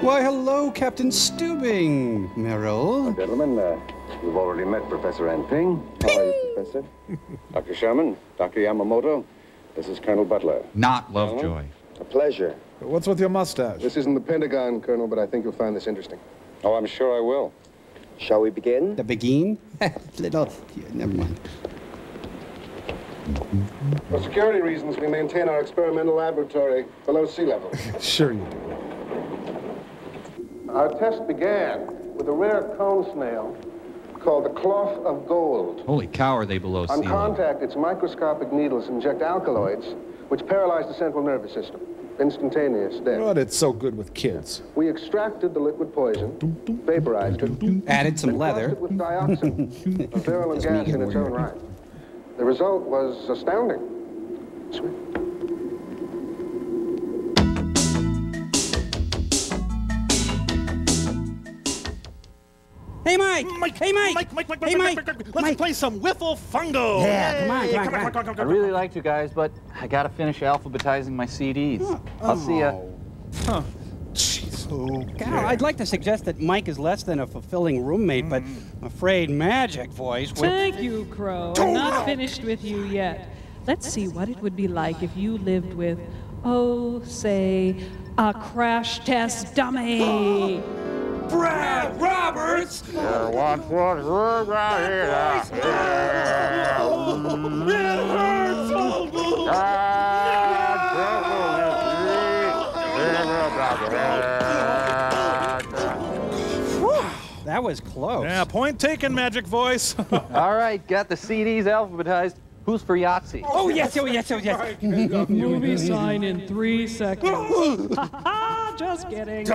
Why, hello, Captain Stubing, Merrill. Gentlemen, we've already met Professor Anping. How are you, Professor? Dr. Sherman, Dr. Yamamoto, this is Colonel Butler. Not Lovejoy. A pleasure. What's with your mustache? This isn't the Pentagon, Colonel, but I think you'll find this interesting. Oh, I'm sure I will. Shall we begin? The begin? Little... Yeah, never mind. For security reasons, we maintain our experimental laboratory below sea level. Sure you do. Our test began with a rare cone snail called the cloth of gold. Holy cow, are they below sea On level? contact, its microscopic needles inject alkaloids, which paralyze the central nervous system. Instantaneous death. But it's so good with kids. We extracted the liquid poison, vaporized it, added some leather, it with dioxin, a virulent gas in its own right. The result was astounding. Sweet. Hey, Mike! Hey, Mike! Hey, Mike! Let's play some Wiffle Fungo! Yeah, come on. I really like you guys, but I gotta finish alphabetizing my CDs. I'll see ya. Huh. Jeez. Gal, I'd like to suggest that Mike is less than a fulfilling roommate, but I'm afraid Magic Voice will... Thank you, Crow. I'm not finished with you yet. Let's see what it would be like if you lived with, oh, say, a crash test dummy. Brad Roberts! Watch what we're right here. It hurts so good! That was close. Yeah, point taken, Magic Voice. All right, got the CDs alphabetized. Who's for Yahtzee? Oh, yes. Movie sign in 3 seconds. Just kidding.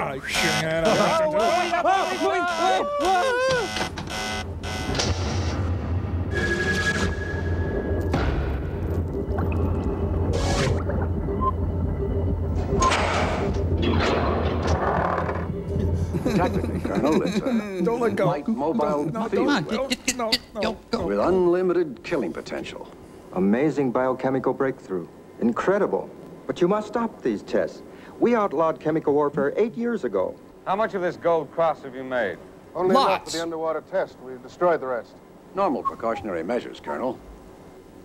Technically, Colonel, it's a Don't let go. light mobile field with unlimited killing potential. Amazing biochemical breakthrough. Incredible. But you must stop these tests. We outlawed chemical warfare 8 years ago. How much of this gold cross have you made? Only enough Lots. for the underwater test. We've destroyed the rest. Normal precautionary measures, Colonel.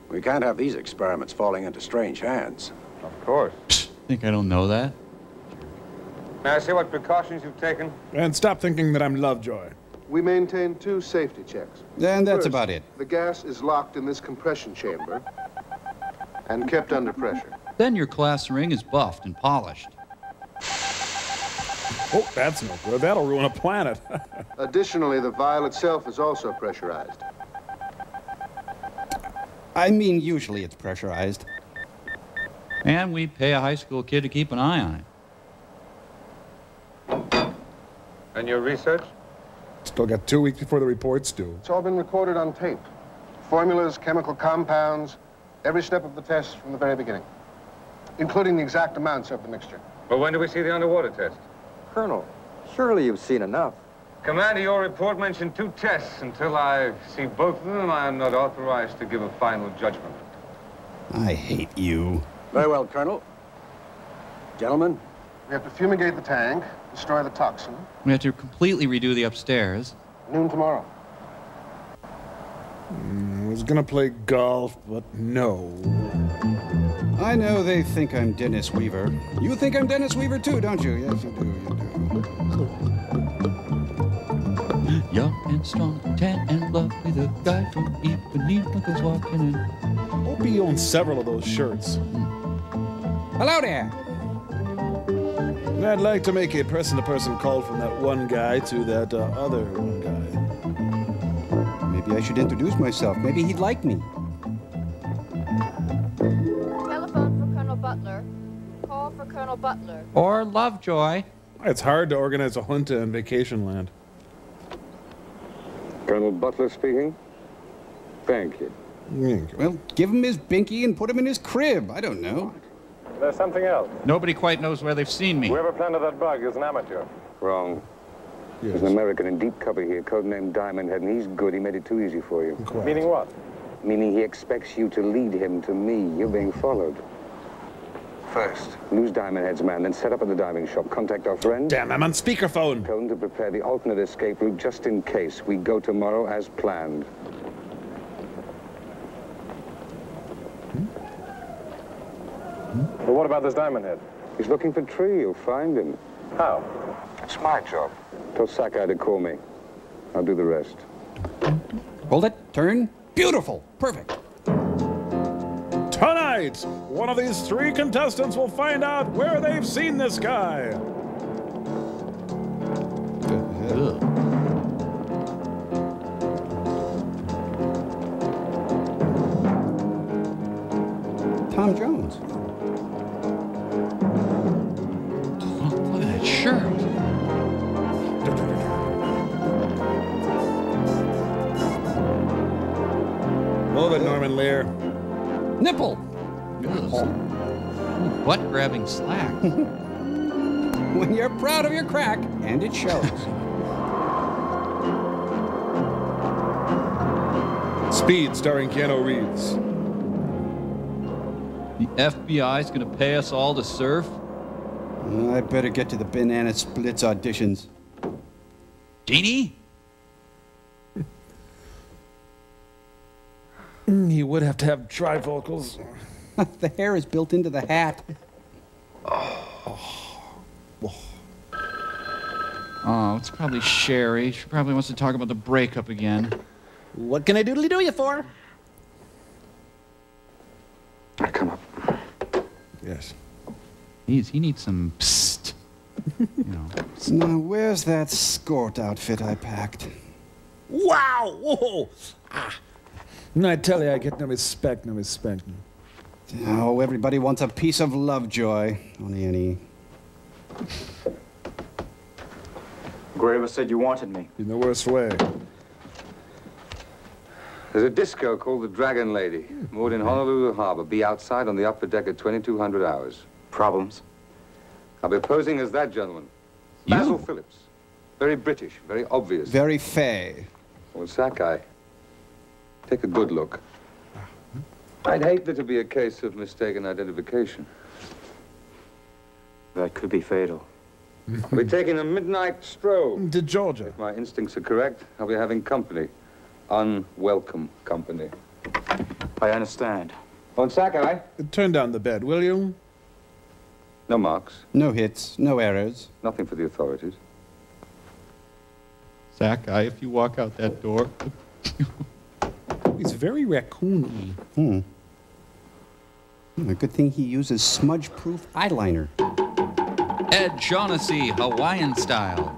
We can't have these experiments falling into strange hands. Of course. Think I don't know that? May I see what precautions you've taken? And stop thinking that I'm Lovejoy. We maintain 2 safety checks. And that's First, about it. The gas is locked in this compression chamber and kept under pressure. Then your class ring is buffed and polished. Oh, that's no good. That'll ruin a planet. Additionally, the vial itself is also pressurized. I mean, usually it's pressurized. And we'd pay a high school kid to keep an eye on it. And your research? Still got 2 weeks before the report's due. It's all been recorded on tape. Formulas, chemical compounds, every step of the test from the very beginning, including the exact amounts of the mixture. Well, when do we see the underwater test? Colonel, surely you've seen enough. Commander, your report mentioned 2 tests. Until I see both of them, I am not authorized to give a final judgment. I hate you. Very well, Colonel. Gentlemen? We have to fumigate the tank, destroy the toxin. We have to completely redo the upstairs. Noon tomorrow. I was gonna play golf, but no. I know they think I'm Dennis Weaver. You think I'm Dennis Weaver too, don't you? Yes, you do, Young and strong, tan and lovely, the guy from Ipanema goes walking in. Opie owns several of those shirts. Hello there. I'd like to make a person-to-person call from that one guy to that other one guy. Maybe I should introduce myself. Maybe he'd like me. Telephone for Colonel Butler. Call for Colonel Butler. Or Lovejoy. It's hard to organize a junta in vacation land. Colonel Butler speaking. Thank you. Well, give him his binky and put him in his crib. I don't know. There's something else. Nobody quite knows where they've seen me. Whoever planted that bug is an amateur. Wrong. Yes. There's an American in deep cover here, codenamed Diamond Head, and he's good. He made it too easy for you. Quiet. Meaning what? Meaning he expects you to lead him to me. You're being followed. First, lose Diamond Head's man, then set up at the diving shop. Contact our friend. Damn, I'm on speakerphone. Tell him to prepare the alternate escape route just in case. We go tomorrow as planned. Well, what about this Diamond Head? He's looking for Tree. You'll find him. How? It's my job. Tell Sakai to call me. I'll do the rest. Hold it. Turn. Beautiful. Perfect. Tonight, one of these 3 contestants will find out where they've seen this guy. Tom Jones. Look at that shirt. Move it, Norman Lear. Nipple. Butt-grabbing slack. When you're proud of your crack, and it shows. Speed, starring Keanu Reeves. The FBI's gonna pay us all to surf? I better get to the Banana Splits auditions. Jeannie? He would have to have trifocals. The hair is built into the hat. Oh, it's probably Sherry. She probably wants to talk about the breakup again. What can I doodly do you for? Come up. Yes. He needs some psst. You know. Now, where's that skort outfit I packed? Wow! Whoa! Ah. I tell you, I get no respect, no respect. Oh, everybody wants a piece of Lovejoy. Only any. Graver said you wanted me. In the worst way. There's a disco called the Dragon Lady, moored in Honolulu Harbor. Be outside on the upper deck at 2200 hours. Problems? I'll be posing as that gentleman. Basil Phillips. Very British, very obvious. Very fey. Well, Sakai, take a good look. I'd hate there to be a case of mistaken identification. That could be fatal. We're taking a midnight stroll. To Georgia. If my instincts are correct, I'll be having company. Unwelcome company. I understand. On Sakai? Turn down the bed, will you? No marks. No hits, no errors. Nothing for the authorities. Sakai, if you walk out that door. He's very raccoon-y. A good thing he uses smudge-proof eyeliner. Ed Shaughnessy, Hawaiian style.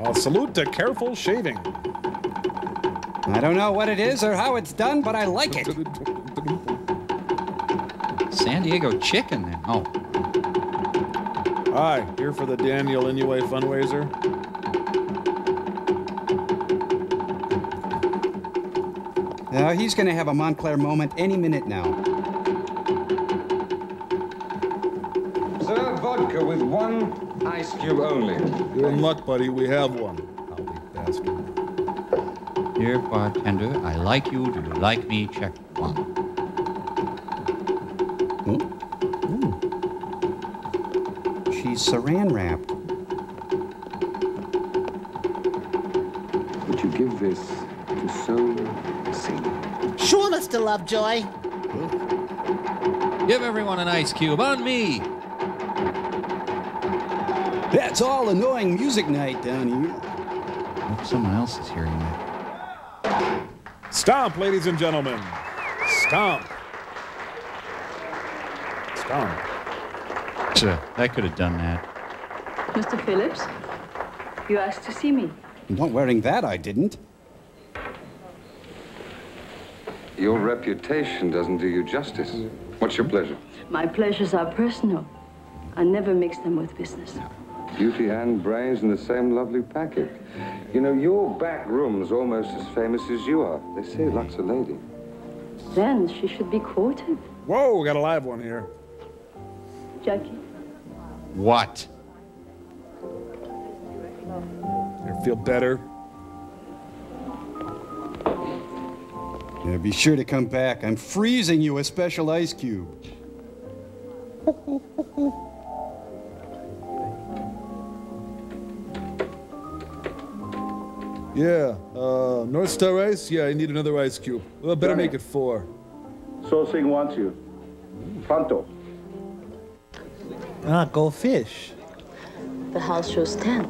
I'll salute to careful shaving. I don't know what it is or how it's done, but I like it. San Diego chicken, then. Oh. Hi, here for the Daniel Inouye fundraiser. Now he's going to have a Montclair moment any minute now. Sir, vodka with one ice cube only. You're in luck, buddy. We have one. I'll be bastard. Dear bartender, I like you. Do you like me? Check one. She's saran wrapped. Would you give this to So Sing? Sure, Mr. Lovejoy. Give everyone an ice cube on me. That's all annoying music night down here. I hope someone else is hearing that. Stomp, ladies and gentlemen. Stomp. Stomp. That could have done that. Mr. Phillips, you asked to see me. Not wearing that, I didn't. Your reputation doesn't do you justice. What's your pleasure? My pleasures are personal. I never mix them with business. Beauty and brains in the same lovely packet. You know, your back room's almost as famous as you are. They say luck's a lady. Then she should be courted. Whoa, we got a live one here. Jackie. What? You feel better? Yeah, be sure to come back. I'm freezing you a special ice cube. Yeah, North Star Ice? Yeah, I need another ice cube. Well, better make it 4. So Sing wants you. Pronto. Ah, go fish. The house shows 10.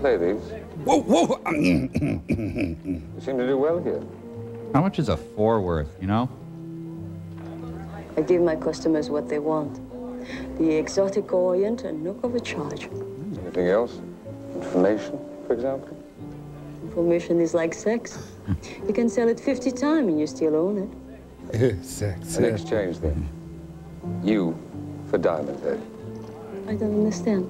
Play these. Whoa, whoa! You seem to do well here. How much is a 4 worth, you know? I give my customers what they want. The exotic Orient and no overcharge. Anything else? Information, for example? Information is like sex. You can sell it 50 times and you still own it. Sex. An exchange, then. You for Diamond Head. I don't understand.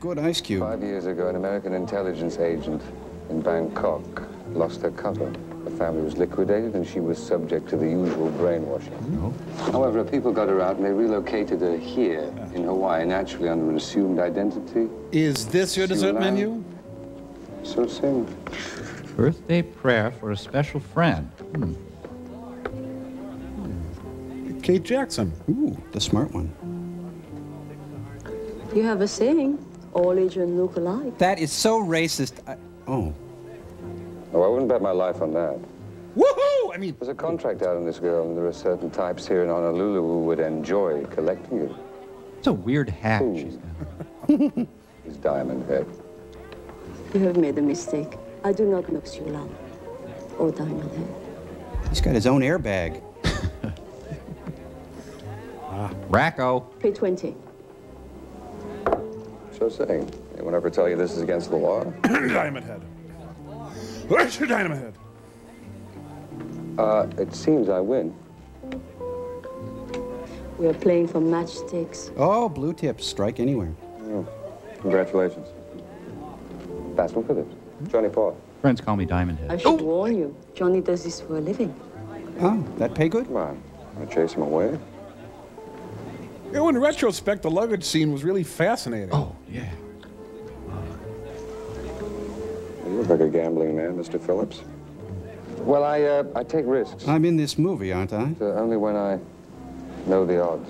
Good ice cube. 5 years ago, an American intelligence agent in Bangkok lost her cover. Her family was liquidated, and she was subject to the usual brainwashing. However, people got her out, and they relocated her here in Hawaii, naturally under an assumed identity. Is this your dessert menu? So Sing. Birthday prayer for a special friend. Kate Jackson. Ooh, the smart one. You have a saying, all Asians look alike. That is so racist. Oh, I wouldn't bet my life on that. Woohoo! I mean, there's a contract out on this girl, and there are certain types here in Honolulu who would enjoy collecting it. It's a weird hat she's got. Is Diamond Head. You have made a mistake. I do not know Sulan or Diamond Head. He's got his own airbag. Racco. Pay 20. So Sing. Anyone ever tell you this is against the law? Diamond Head. Where's your Diamond Head? It seems I win. We are playing for matchsticks. Oh, blue tips. Strike anywhere. Oh, congratulations. Fast one for this. Johnny Paul. Friends call me Diamond Head. I should warn you. Johnny does this for a living. Oh, that pay good? Come on. Want to chase him away? You know, in retrospect, the luggage scene was really fascinating. Oh, yeah. You look like a gambling man, Mr. Phillips. Well, I take risks. I'm in this movie, aren't I? Only when I know the odds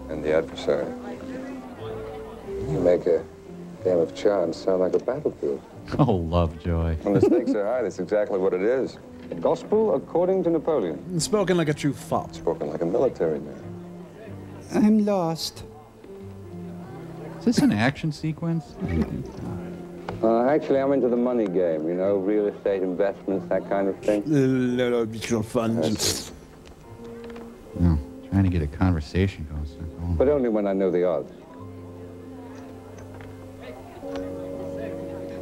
and the adversary. You make a game of chance sound like a battlefield. Oh, Lovejoy. When the stakes are high, that's exactly what it is. The gospel according to Napoleon. Spoken like a true fop. Spoken like a military man. I'm lost. Is this an action sequence? Actually, I'm into the money game, you know, real estate investments, that kind of thing. Mutual funds. No, trying to get a conversation going. But only when I know the odds.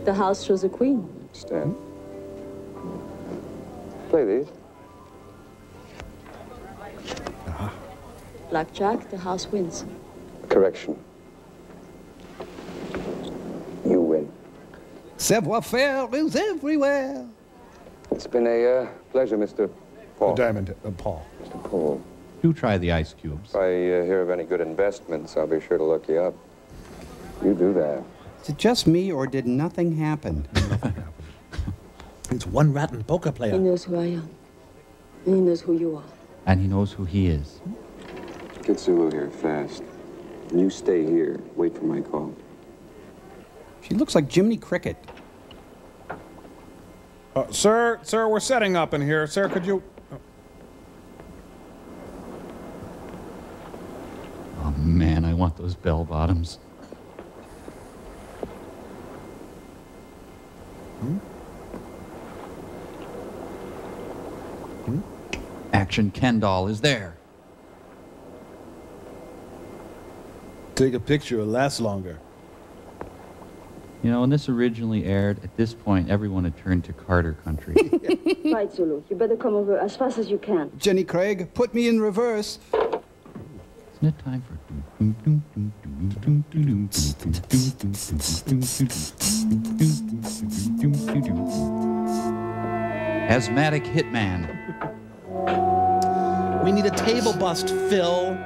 The house shows a queen. Stand. Play these. Blackjack, the house wins. Correction. You win. Savoir-faire is everywhere. It's been a pleasure, Mr. Paul. Diamond, Paul. Mr. Paul. Do try the ice cubes. If I hear of any good investments, I'll be sure to look you up. You do that. Is it just me, or did nothing happen? He's one rotten poker He player. knows who I am. And he knows who you are. And he knows who he is. Get Zulu here fast. And you stay here. Wait for my call. She looks like Jiminy Cricket. Sir, we're setting up in here. Sir, could you... Oh, man, I want those bell bottoms. Action Ken doll is there. Take a picture, it'll last longer. You know, when this originally aired, at this point, everyone had turned to Carter country. Right, Zulu. You better come over as fast as you can. Jenny Craig, put me in reverse. Isn't it time for... Asthmatic Hitman. We need a table bust, Phil.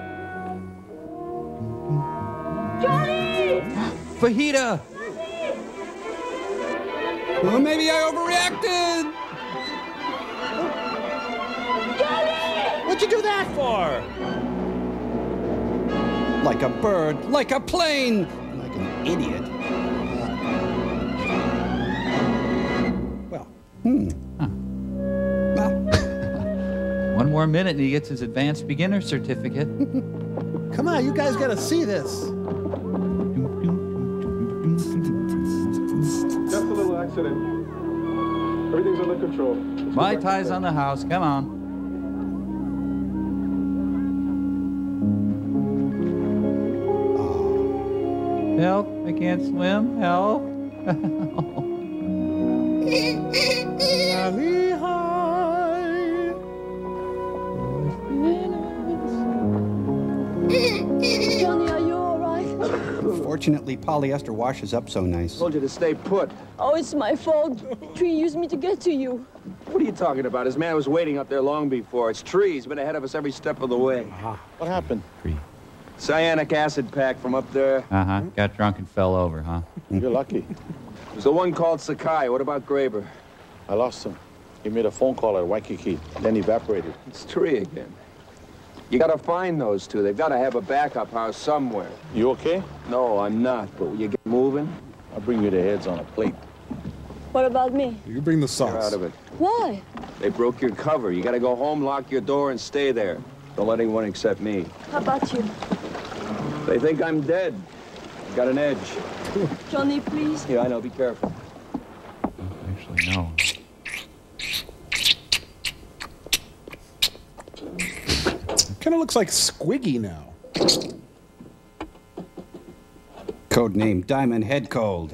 Johnny! Fajita! Well, maybe I overreacted. Johnny! What'd you do that for? Like a bird, like a plane, like an idiot. Well, One more minute and he gets his advanced beginner certificate. Come on, you guys gotta see this. Just a little accident. Everything's under control. My tie's on the house. Come on. Help. I can't swim. Help. Johnny, are you all right? Fortunately, polyester washes up so nice. Told you to stay put. Oh, it's my fault. Tree used me to get to you. What are you talking about? His man was waiting up there long before. It's Tree. He's been ahead of us every step of the way. What happened? Cyanic acid pack from up there. Uh-huh. Got drunk and fell over, huh? You're lucky. There's the one called Sakai. What about Graber? I lost him. He made a phone call at Waikiki, then evaporated. It's Tree again. You gotta find those two. They've gotta have a backup house somewhere. You okay? No, I'm not, but will you get moving? I'll bring you the heads on a plate. What about me? You bring the sauce. You're out of it. Why? They broke your cover. You gotta go home, lock your door, and stay there. Don't let anyone except me. How about you? They think I'm dead. Got an edge. Johnny, please. Yeah, I know. Be careful. Actually, no. Kind of looks like Squiggy now. Codename Diamond Head Cold.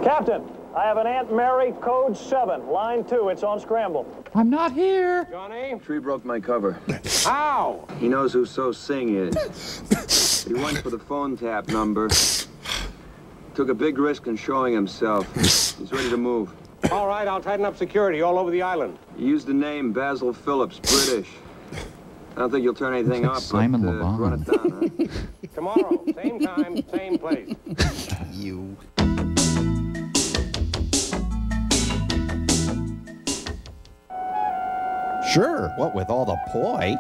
Captain, I have an Aunt Mary, code 7, line 2. It's on scramble. I'm not here. Johnny? Tree broke my cover. How? He knows who So Sing is. He went for the phone tap number. Took a big risk in showing himself. He's ready to move. All right, I'll tighten up security all over the island. He used the name Basil Phillips, British. I don't think you'll turn anything up, Simon but run it down, huh? Tomorrow, same time, same place. You. Sure, what with all the poi?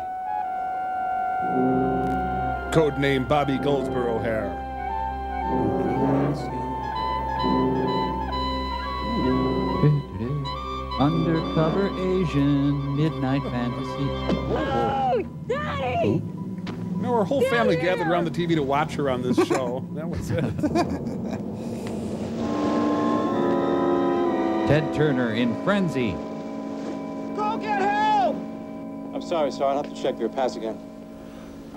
Codename Bobby Goldsboro hair. Undercover Asian Midnight Fantasy. Oh, Daddy! No, our whole family gathered around the TV to watch her on this show. That was it. Ted Turner in Frenzy. Go get help! I'm sorry, sir. I'll have to check your pass again.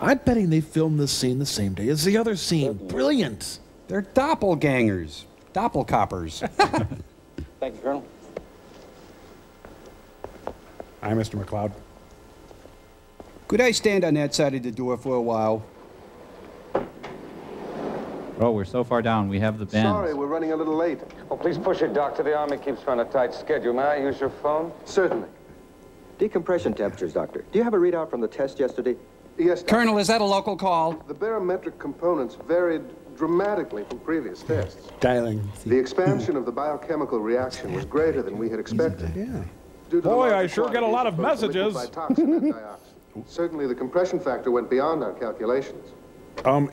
I'm betting they filmed this scene the same day as the other scene. Brilliant. They're doppelgangers. Doppelcoppers. Thank you, Colonel. Hi, Mr. McLeod. Could I stand on that side of the door for a while? Oh, we're so far down. We have the bend. Sorry, we're running a little late. Oh, please push it, Doctor. The Army keeps on a tight schedule. May I use your phone? Certainly. Decompression temperatures, Doctor. Do you have a readout from the test yesterday? Yes, Doctor. Colonel, is that a local call? The barometric components varied dramatically from previous tests. Dialing. The expansion of the biochemical reaction was greater than we had expected. Yeah. Due to the Boy, larger I sure get a lot of quantities messages. of toxin and dioxin. Certainly, the compression factor went beyond our calculations.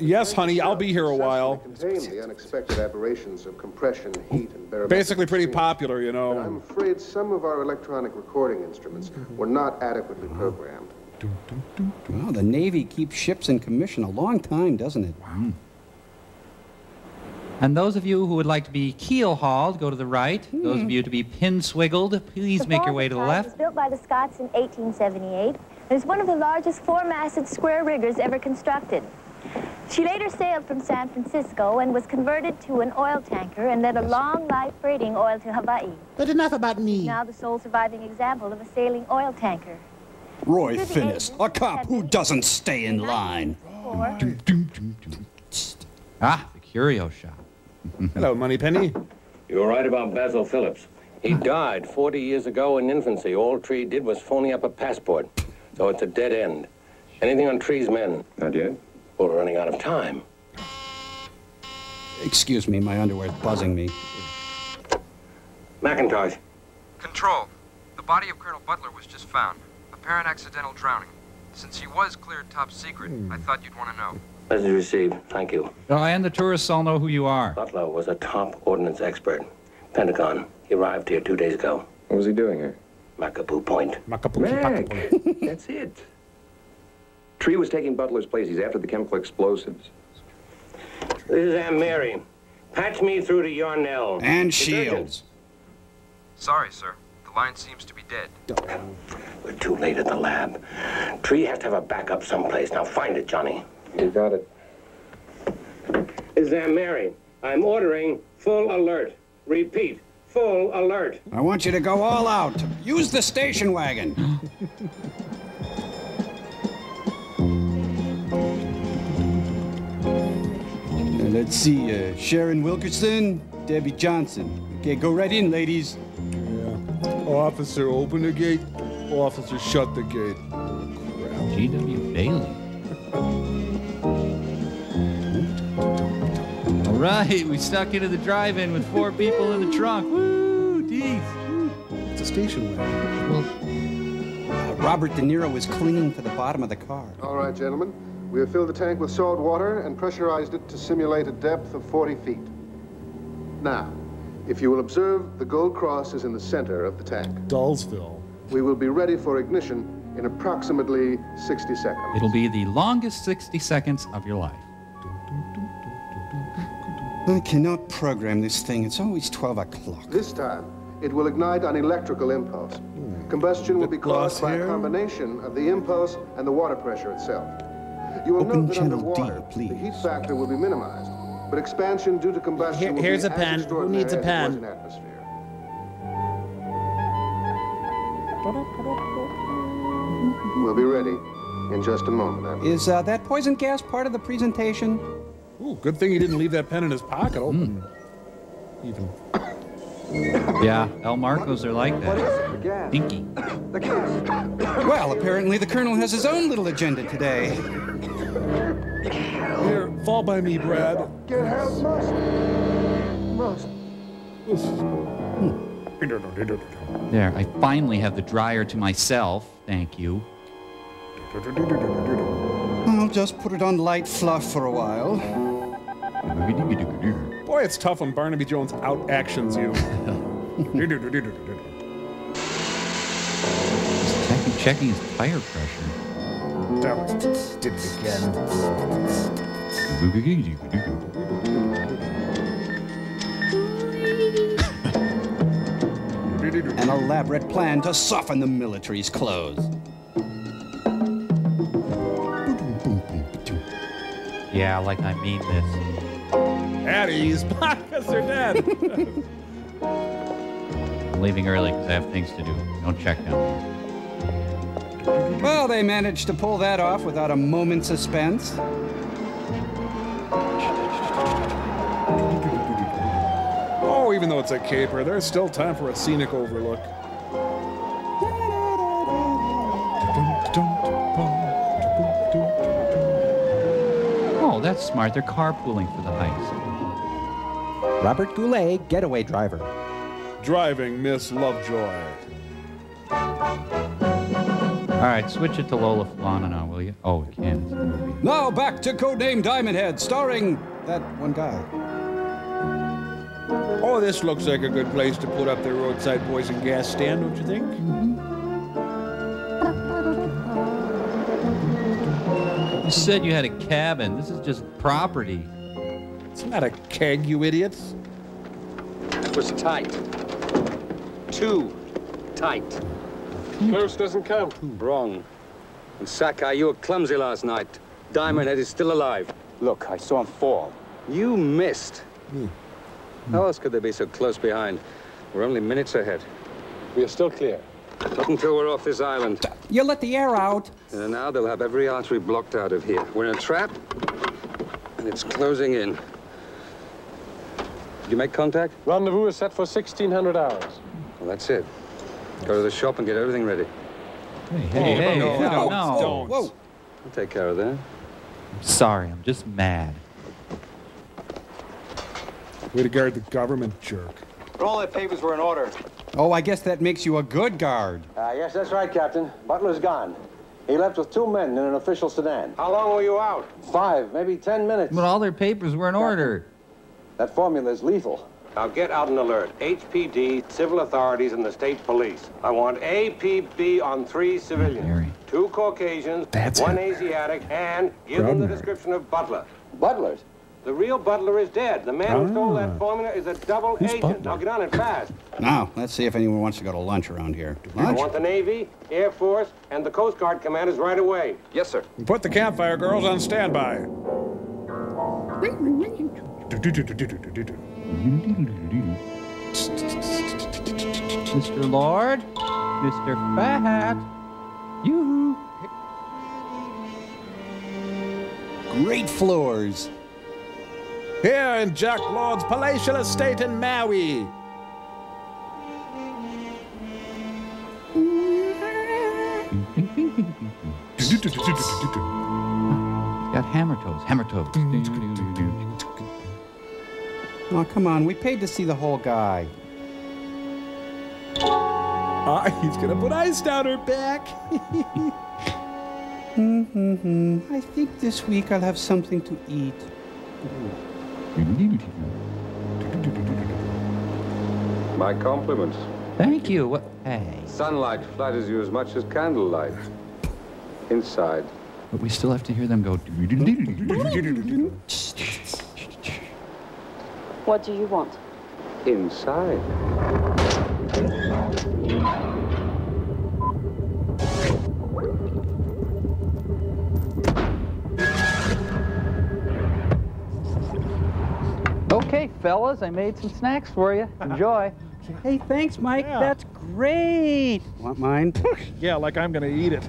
Yes, honey, I'll be here a while. Contained the unexpected aberrations of compression, heat, and barometric. Basically pretty popular, you know. But I'm afraid some of our electronic recording instruments were not adequately programmed. Well, the Navy keeps ships in commission a long time, doesn't it? Wow. And those of you who would like to be keel-hauled, go to the right. Those of you to be pin-swiggled, please make your way to the left. It was built by the Scots in 1878. It is one of the largest four-masted square riggers ever constructed. She later sailed from San Francisco and was converted to an oil tanker and led a long life freighting oil to Hawaii. But enough about me. Now the sole surviving example of a sailing oil tanker. Roy Finnis, a cop who doesn't stay in line. Ah, the curio shop. Hello, Moneypenny. You were right about Basil Phillips. He died 40 years ago in infancy. All Tree did was phony up a passport. So it's a dead end. Anything on Tree's men? Not yet. Well, we're running out of time. Excuse me, my underwear's buzzing me. McIntosh. Control. The body of Colonel Butler was just found. Apparent accidental drowning. Since he was cleared top secret, I thought you'd want to know. Message received. Thank you. Oh, and the tourists all know who you are. Butler was a top ordnance expert. Pentagon. He arrived here 2 days ago. What was he doing here? Macapoo Point. Mac, that's it. Tree was taking Butler's place. He's after the chemical explosives. This is Aunt Mary. Patch me through to Yarnell. And Shields. Sorry, sir. The line seems to be dead. We're too late at the lab. Tree has to have a backup someplace. Now find it, Johnny. You got it. This is Aunt Mary. I'm ordering full alert. Repeat, full alert. I want you to go all out. Use the station wagon. Let's see, Sharon Wilkerson, Debbie Johnson. Okay, go right in, ladies. Yeah. Officer, open the gate. Officer, shut the gate. Crap. G.W. Bailey. All right, we stuck into the drive-in with 4 people in the trunk. Woo, geez. It's a station wagon. Well, Robert De Niro was clinging to the bottom of the car. All right, gentlemen. We have filled the tank with salt water and pressurized it to simulate a depth of 40 feet. Now, if you will observe, the gold cross is in the center of the tank. Dullsville. We will be ready for ignition in approximately 60 seconds. It'll be the longest 60 seconds of your life. I cannot program this thing. It's always 12 o'clock. This time, it will ignite an electrical impulse. Combustion will be caused by a combination of the impulse and the water pressure itself. You will note that underwater, the heat factor will be minimized, but expansion due to combustion will here's be a pen. as Who needs a extraordinary as pen? it was in atmosphere. We'll be ready in just a moment. Is that poison gas part of the presentation? Ooh, good thing he didn't leave that pen in his pocket open. Even. Yeah, El Marcos are like that. Pinky. Well, apparently the Colonel has his own little agenda today. Here, fall by me, Brad. Get help, must. There, I finally have the dryer to myself. Thank you. I'll just put it on light fluff for a while. Boy, it's tough when Barnaby Jones out-actions you. Checking his tire pressure. Did it again. An elaborate plan to soften the military's clothes. Yeah, like I mean this. At ease, because they're dead. I'm leaving early because I have things to do. Don't check down here. Well, they managed to pull that off without a moment's suspense. Oh, even though it's a caper, there's still time for a scenic overlook. Oh, that's smart. They're carpooling for the heist. Robert Goulet, getaway driver. Driving Miss Lovejoy. All right, switch it to Lola Falana now, will you? Oh, we can. It's a movie. Now back to Codename Diamond Head, starring that one guy. Oh, this looks like a good place to put up their roadside poison gas stand, don't you think? You said you had a cabin. This is just property. It's not a keg, you idiots. It was tight. Too tight. Close doesn't count. Wrong. And Sakai, you were clumsy last night. Diamond Head is still alive. Look, I saw him fall. You missed. How else could they be so close behind? We're only minutes ahead. We are still clear. Not until we're off this island. You let the air out. And now they'll have every artery blocked out of here. We're in a trap, and it's closing in. Did you make contact? Rendezvous is set for 1600 hours. Well, that's it. Go to the shop and get everything ready. Hey, no. no. Whoa. I'll take care of that. I'm sorry, I'm just mad. Way to guard the government, jerk. But all their papers were in order. Oh, I guess that makes you a good guard. Yes, that's right, Captain. Butler's gone. He left with 2 men in an official sedan. How long were you out? 5, maybe 10 minutes. But all their papers were in order. That formula is lethal. Now get out an alert. HPD, civil authorities, and the state police. I want APB on 3 civilians. 2 Caucasians, 1 Asiatic, and give them the description of Butler. Butler's? The real Butler is dead. The man who stole that formula is a double agent. Now get on it fast. Now, let's see if anyone wants to go to lunch around here. I Lunch? want the Navy, Air Force, and the Coast Guard commanders right away. Yes, sir. And put the campfire girls on standby. Mr. Lord, Mr. Fat, yoo-hoo. Great floors. Here in Jack Lord's palatial estate in Maui. Got hammer toes, hammer toes. Oh, come on. We paid to see the whole guy. He's gonna put ice down her back. I think this week I'll have something to eat. My compliments. Thank you. What? Hey. Sunlight flatters you as much as candlelight. Inside. But we still have to hear them go. What do you want? Inside. Okay, fellas, I made some snacks for you. Enjoy. Hey, thanks, Mike. Yeah. That's great. Want mine? Yeah, like I'm gonna eat it.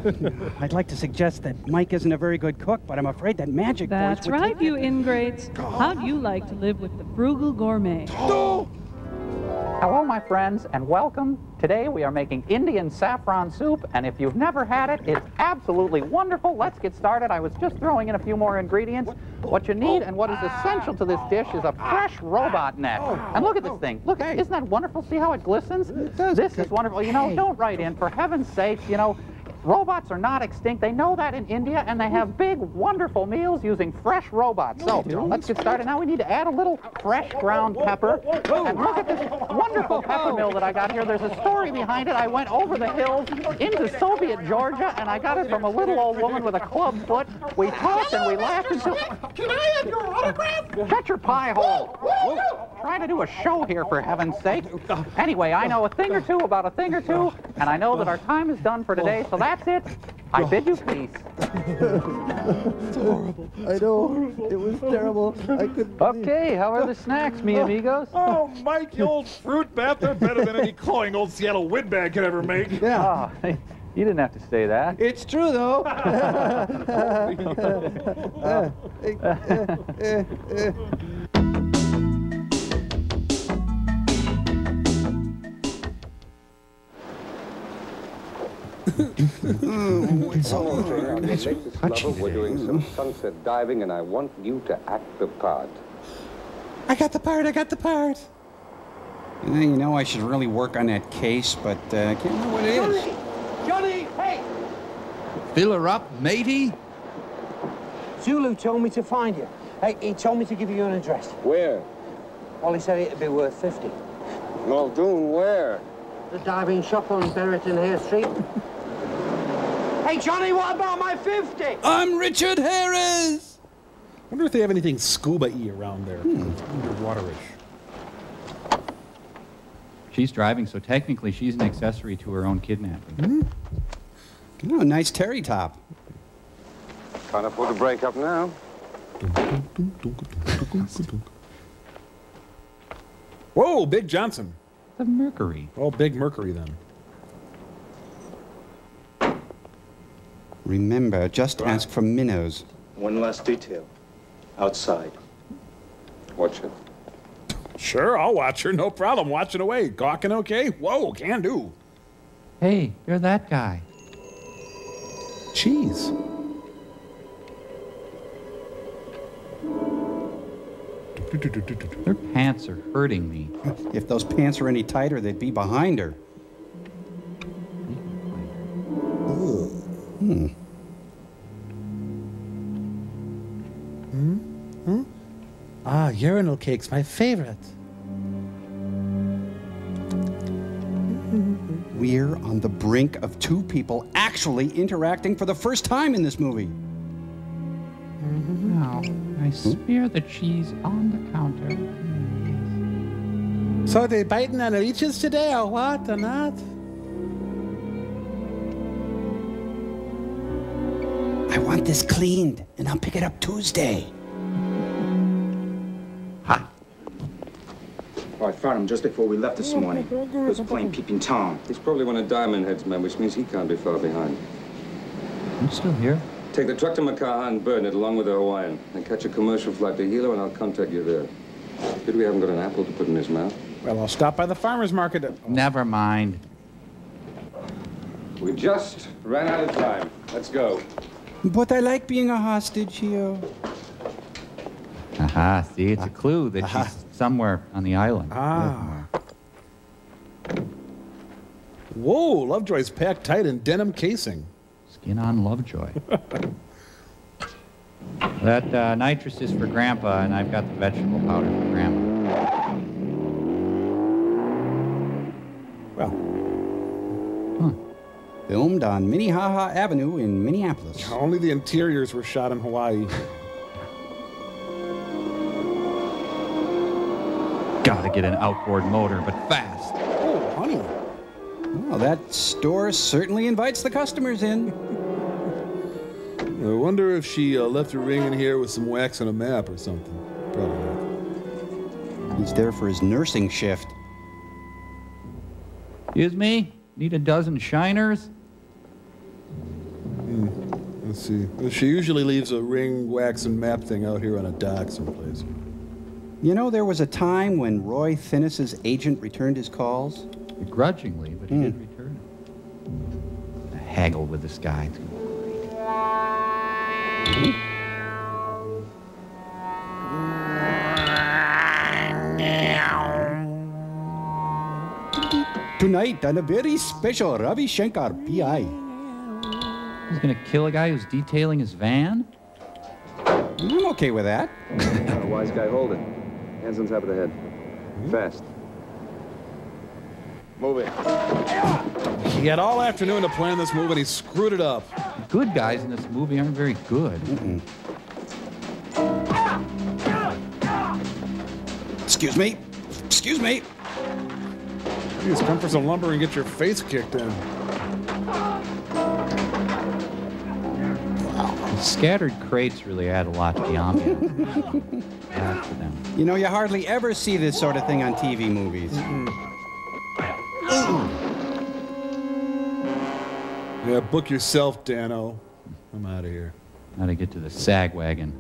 I'd like to suggest that Mike isn't a very good cook, but I'm afraid that Magic That's Boys would right, take you ingrates. How'd you like to live with the frugal gourmet? Hello, my friends, and welcome. Today we are making Indian saffron soup, and if you've never had it, it's absolutely wonderful. Let's get started. I was just throwing in a few more ingredients. What you need and what is essential to this dish is a fresh robot net. And look at this thing. Look, isn't that wonderful? See how it glistens? This is wonderful. You know, don't write in. For heaven's sakes, you know, robots are not extinct. They know that in India, and they have big, wonderful meals using fresh robots. So let's get started. Now we need to add a little fresh ground pepper. And look at this wonderful pepper mill that I got here. There's a story behind it. I went over the hills into Soviet Georgia, and I got it from a little old woman with a club foot. We talked and we laughed until... Can I have your autograph? Shut your pie hole. Trying to do a show here, for heaven's sake. Anyway, I know a thing or two about a thing or two, and I know that our time is done for today, so that's it. I bid you peace. It's horrible. I know. It was terrible. I couldn't. Okay, how are the snacks, mi amigos? Oh, Mike, you old fruit bat, they're better than any cloying old Seattle windbag could ever make. Yeah. Oh, you didn't have to say that. It's true, though. We're doing some sunset diving, and I want you to act the part. I got the part. I got the part. You know, I should really work on that case, but I can't remember what it is. Johnny, hey! Fill her up, matey. Zulu told me to find you. Hey, he told me to give you an address. Where? Well, he said it'd be worth 50. Muldoon, where? The diving shop on Berriton Hare Street. Hey, Johnny, what about my 50? I'm Richard Harris! I wonder if they have anything scuba-y around there. Underwaterish. She's driving, so technically she's an accessory to her own kidnapping. Oh, nice terry top. Can't afford to break up now. Whoa, Big Johnson. The Mercury. Oh, Big Mercury then. Remember, just ask for minnows. One last detail. Outside. Watch it. Sure, I'll watch her. No problem. Watching away. Gawking okay? Whoa, can do. Hey, you're that guy. Cheese. Her pants are hurting me. If those pants were any tighter, they'd be behind her. Ah, urinal cake's my favorite. We're on the brink of two people actually interacting for the first time in this movie. Now, I smear the cheese on the counter. So they biting on the leeches today, or what, or not? I want this cleaned, and I'll pick it up Tuesday. Oh, I found him just before we left this morning. He was playing Peeping Tom. He's probably one of Diamond Head's men, which means he can't be far behind. I'm still here. Take the truck to Makaha and burn it along with the Hawaiian. Then catch a commercial flight to Hilo, and I'll contact you there. Good we haven't got an apple to put in his mouth. Well, I'll stop by the farmer's market. Never mind. We just ran out of time. Let's go. But I like being a hostage here. Aha, see, it's a clue that she's somewhere on the island. Ah. Whoa, Lovejoy's packed tight in denim casing. Skin on Lovejoy. That nitrous is for Grandpa, and I've got the vegetable powder for Grandma. Well. Filmed on Minnehaha Avenue in Minneapolis. Only the interiors were shot in Hawaii. Gotta get an outboard motor, but fast. Oh, honey. Well, that store certainly invites the customers in. I wonder if she left her ring in here with some wax and a map or something. Probably not. He's there for his nursing shift. Excuse me? Need a dozen shiners? Let's see. Well, she usually leaves a ring, wax, and map thing out here on a dock someplace. You know, there was a time when Roy Finnis's agent returned his calls? Begrudgingly, but he did return it. Haggle with this guy. Tonight on a very special Ravi Shankar P.I. He's gonna kill a guy who's detailing his van? I'm okay with that. Wise guy, hold it. Hands on top of the head. Fast. Move it. He had all afternoon to plan this move, and he screwed it up. The good guys in this movie aren't very good. Excuse me. Excuse me. You just come for some lumber and get your face kicked in. scattered crates really add a lot to the ambiance. After them. You know, you hardly ever see this sort of thing on TV movies. Yeah, book yourself, Dano. I'm out of here. How to get to the sag wagon.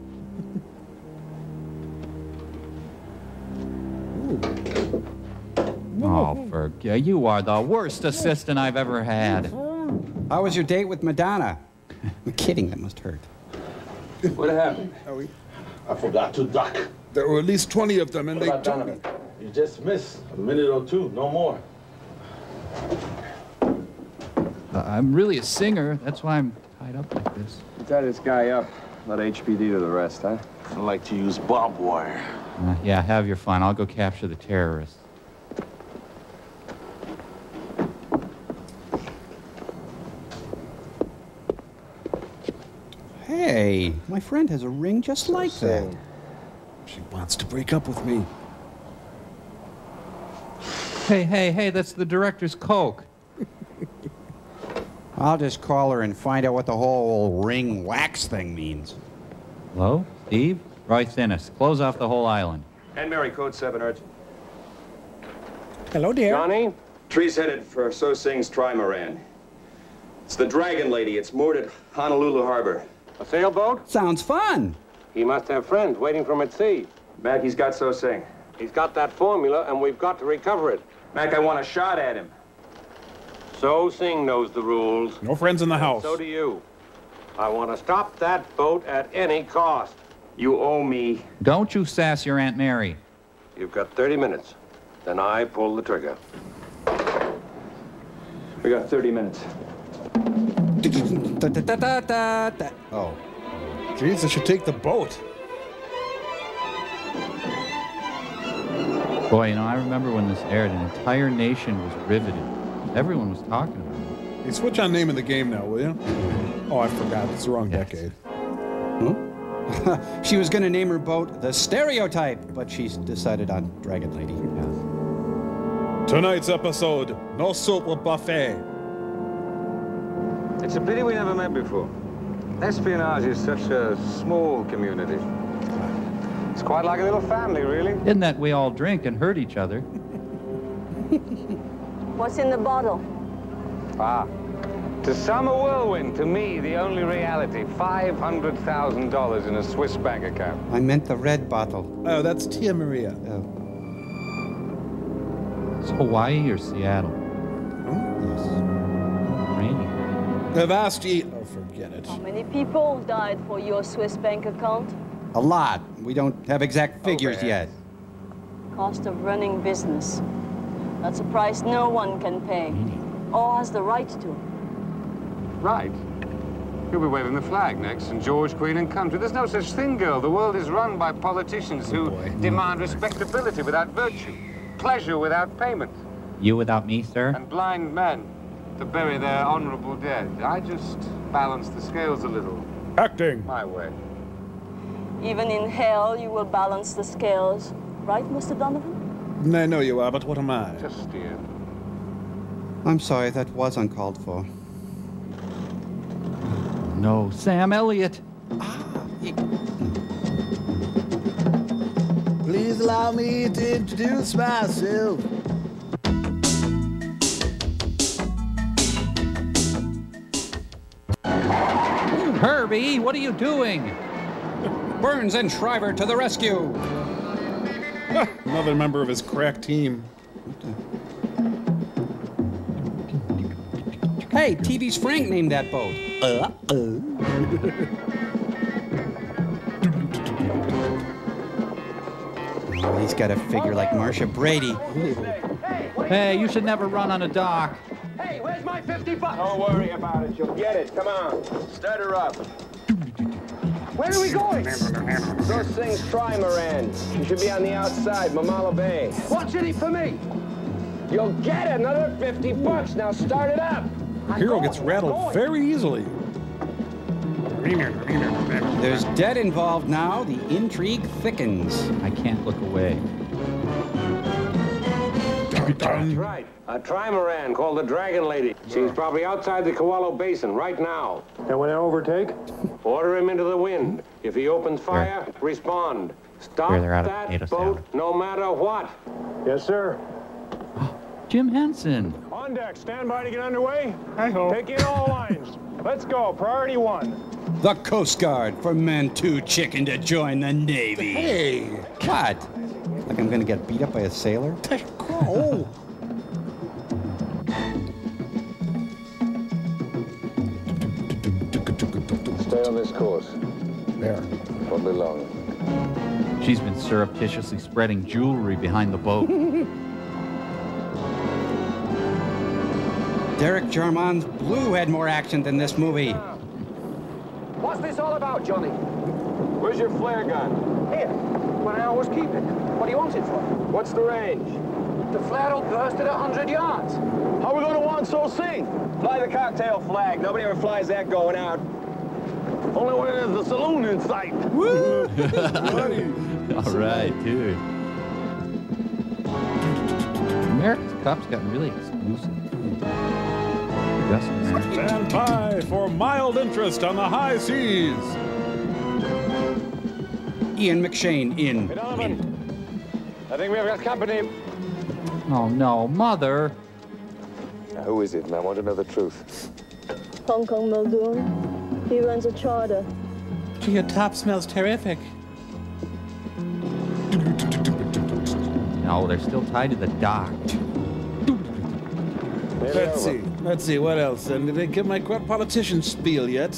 Oh, you are the worst assistant I've ever had. How was your date with Madonna? I'm kidding, that must hurt. What happened? I forgot to duck. There were at least 20 of them, and What they about took Donovan? You just missed a minute or two, no more. I'm really a singer. That's why I'm tied up like this. Tie this guy up. Let HPD do the rest, huh? I like to use barbed wire. Yeah, have your fun. I'll go capture the terrorists. Hey, my friend has a ring just like that. She wants to break up with me. Hey, that's the director's Coke. I'll just call her and find out what the whole ring wax thing means. Hello? Steve? Roy Thinnis. Close off the whole island. And Mary, code 7, urgent. Hello, dear. Johnny? Tree's headed for So Sing's trimaran. It's the Dragon Lady. It's moored at Honolulu Harbor. A sailboat? Sounds fun. He must have friends waiting for him at sea. Mac, he's got So Sing. He's got that formula, and we've got to recover it. Mac, I want a shot at him. So Sing knows the rules. No friends in the house. So do you. I want to stop that boat at any cost. You owe me. Don't you sass your Aunt Mary. You've got 30 minutes. Then I pull the trigger. We got 30 minutes. Oh. Jeez, I should take the boat. Boy, you know, I remember when this aired, an entire nation was riveted. Everyone was talking about it. Hey, switch on name of the game now, will you? Oh, I forgot. It's the wrong decade. Huh? She was going to name her boat the Stereotype, but she's decided on Dragon Lady. Tonight's episode, no soup or buffet. It's a pity we never met before. Espionage is such a small community. It's quite like a little family, really. In that we all drink and hurt each other. What's in the bottle? Ah. To some a whirlwind, to me the only reality. $500,000 in a Swiss bank account. I meant the red bottle. Oh, that's Tia Maria. Oh. It's Hawaii or Seattle? Yes. Rainy. I've asked you. Oh, forget it. How many people died for your Swiss bank account? A lot. We don't have exact figures yet. Cost of running business. That's a price no one can pay, or has the right to. Right. You'll be waving the flag next, and George, Queen, and country. There's no such thing, girl. The world is run by politicians who demand respectability without virtue, pleasure without payment. You without me, sir? And blind men to bury their honorable dead. I just balance the scales a little. Acting. My way. Even in hell, you will balance the scales. Right, Mr. Donovan? I know you are, but what am I? Just steer. I'm sorry, that was uncalled for. No, Sam Elliott. Please allow me to introduce myself. Herbie, what are you doing? Burns and Shriver to the rescue. Another member of his crack team. Hey, TV's Frank named that boat. Oh, he's got a figure like Marcia Brady. Hey, you should never run on a dock. Hey, where's my $50? Don't worry about it. You'll get it. Come on. Start her up. Where are we going? So Sing's trimaran. You should be on the outside, Mamala Bay. What's in it for me? You'll get it. Another $50. Now start it up. Hero gets rattled very easily. There's debt involved now. The intrigue thickens. I can't look away. That's right. A trimaran called the Dragon Lady. She's probably outside the Kewalo Basin right now. And when I overtake? Order him into the wind. If he opens fire, respond. Stop that boat no matter what. Yes, sir. Jim Henson. On deck, stand by to get underway. Hi-ho. Take in all lines. Let's go. Priority 1. The Coast Guard for men too chicken to join the Navy. Hey. What? Like I'm gonna get beat up by a sailor? Oh. Stay on this course. There. Won't be long. She's been surreptitiously spreading jewelry behind the boat. Derek Jarman's Blue had more action than this movie. What's this all about, Johnny? Where's your flare gun? Here. When I always keep it. What do you want it for? What's the range? The flare will burst at 100 yards. How are we going to want so sing? Fly the cocktail flag. Nobody ever flies that going out. Only when there's a saloon in sight. Woo! All right, dude. America's Cup's gotten really exclusive. Stand by for mild interest on the high seas. Ian McShane in. Hey, Donovan. I think we've got company. Oh, no, Mother. Now, who is it? And I want to know the truth. Hong Kong Muldoon. He runs a charter. Gee, your top smells terrific. No, they're still tied to the dock. Let's see, what else? And did they give my politician spiel yet?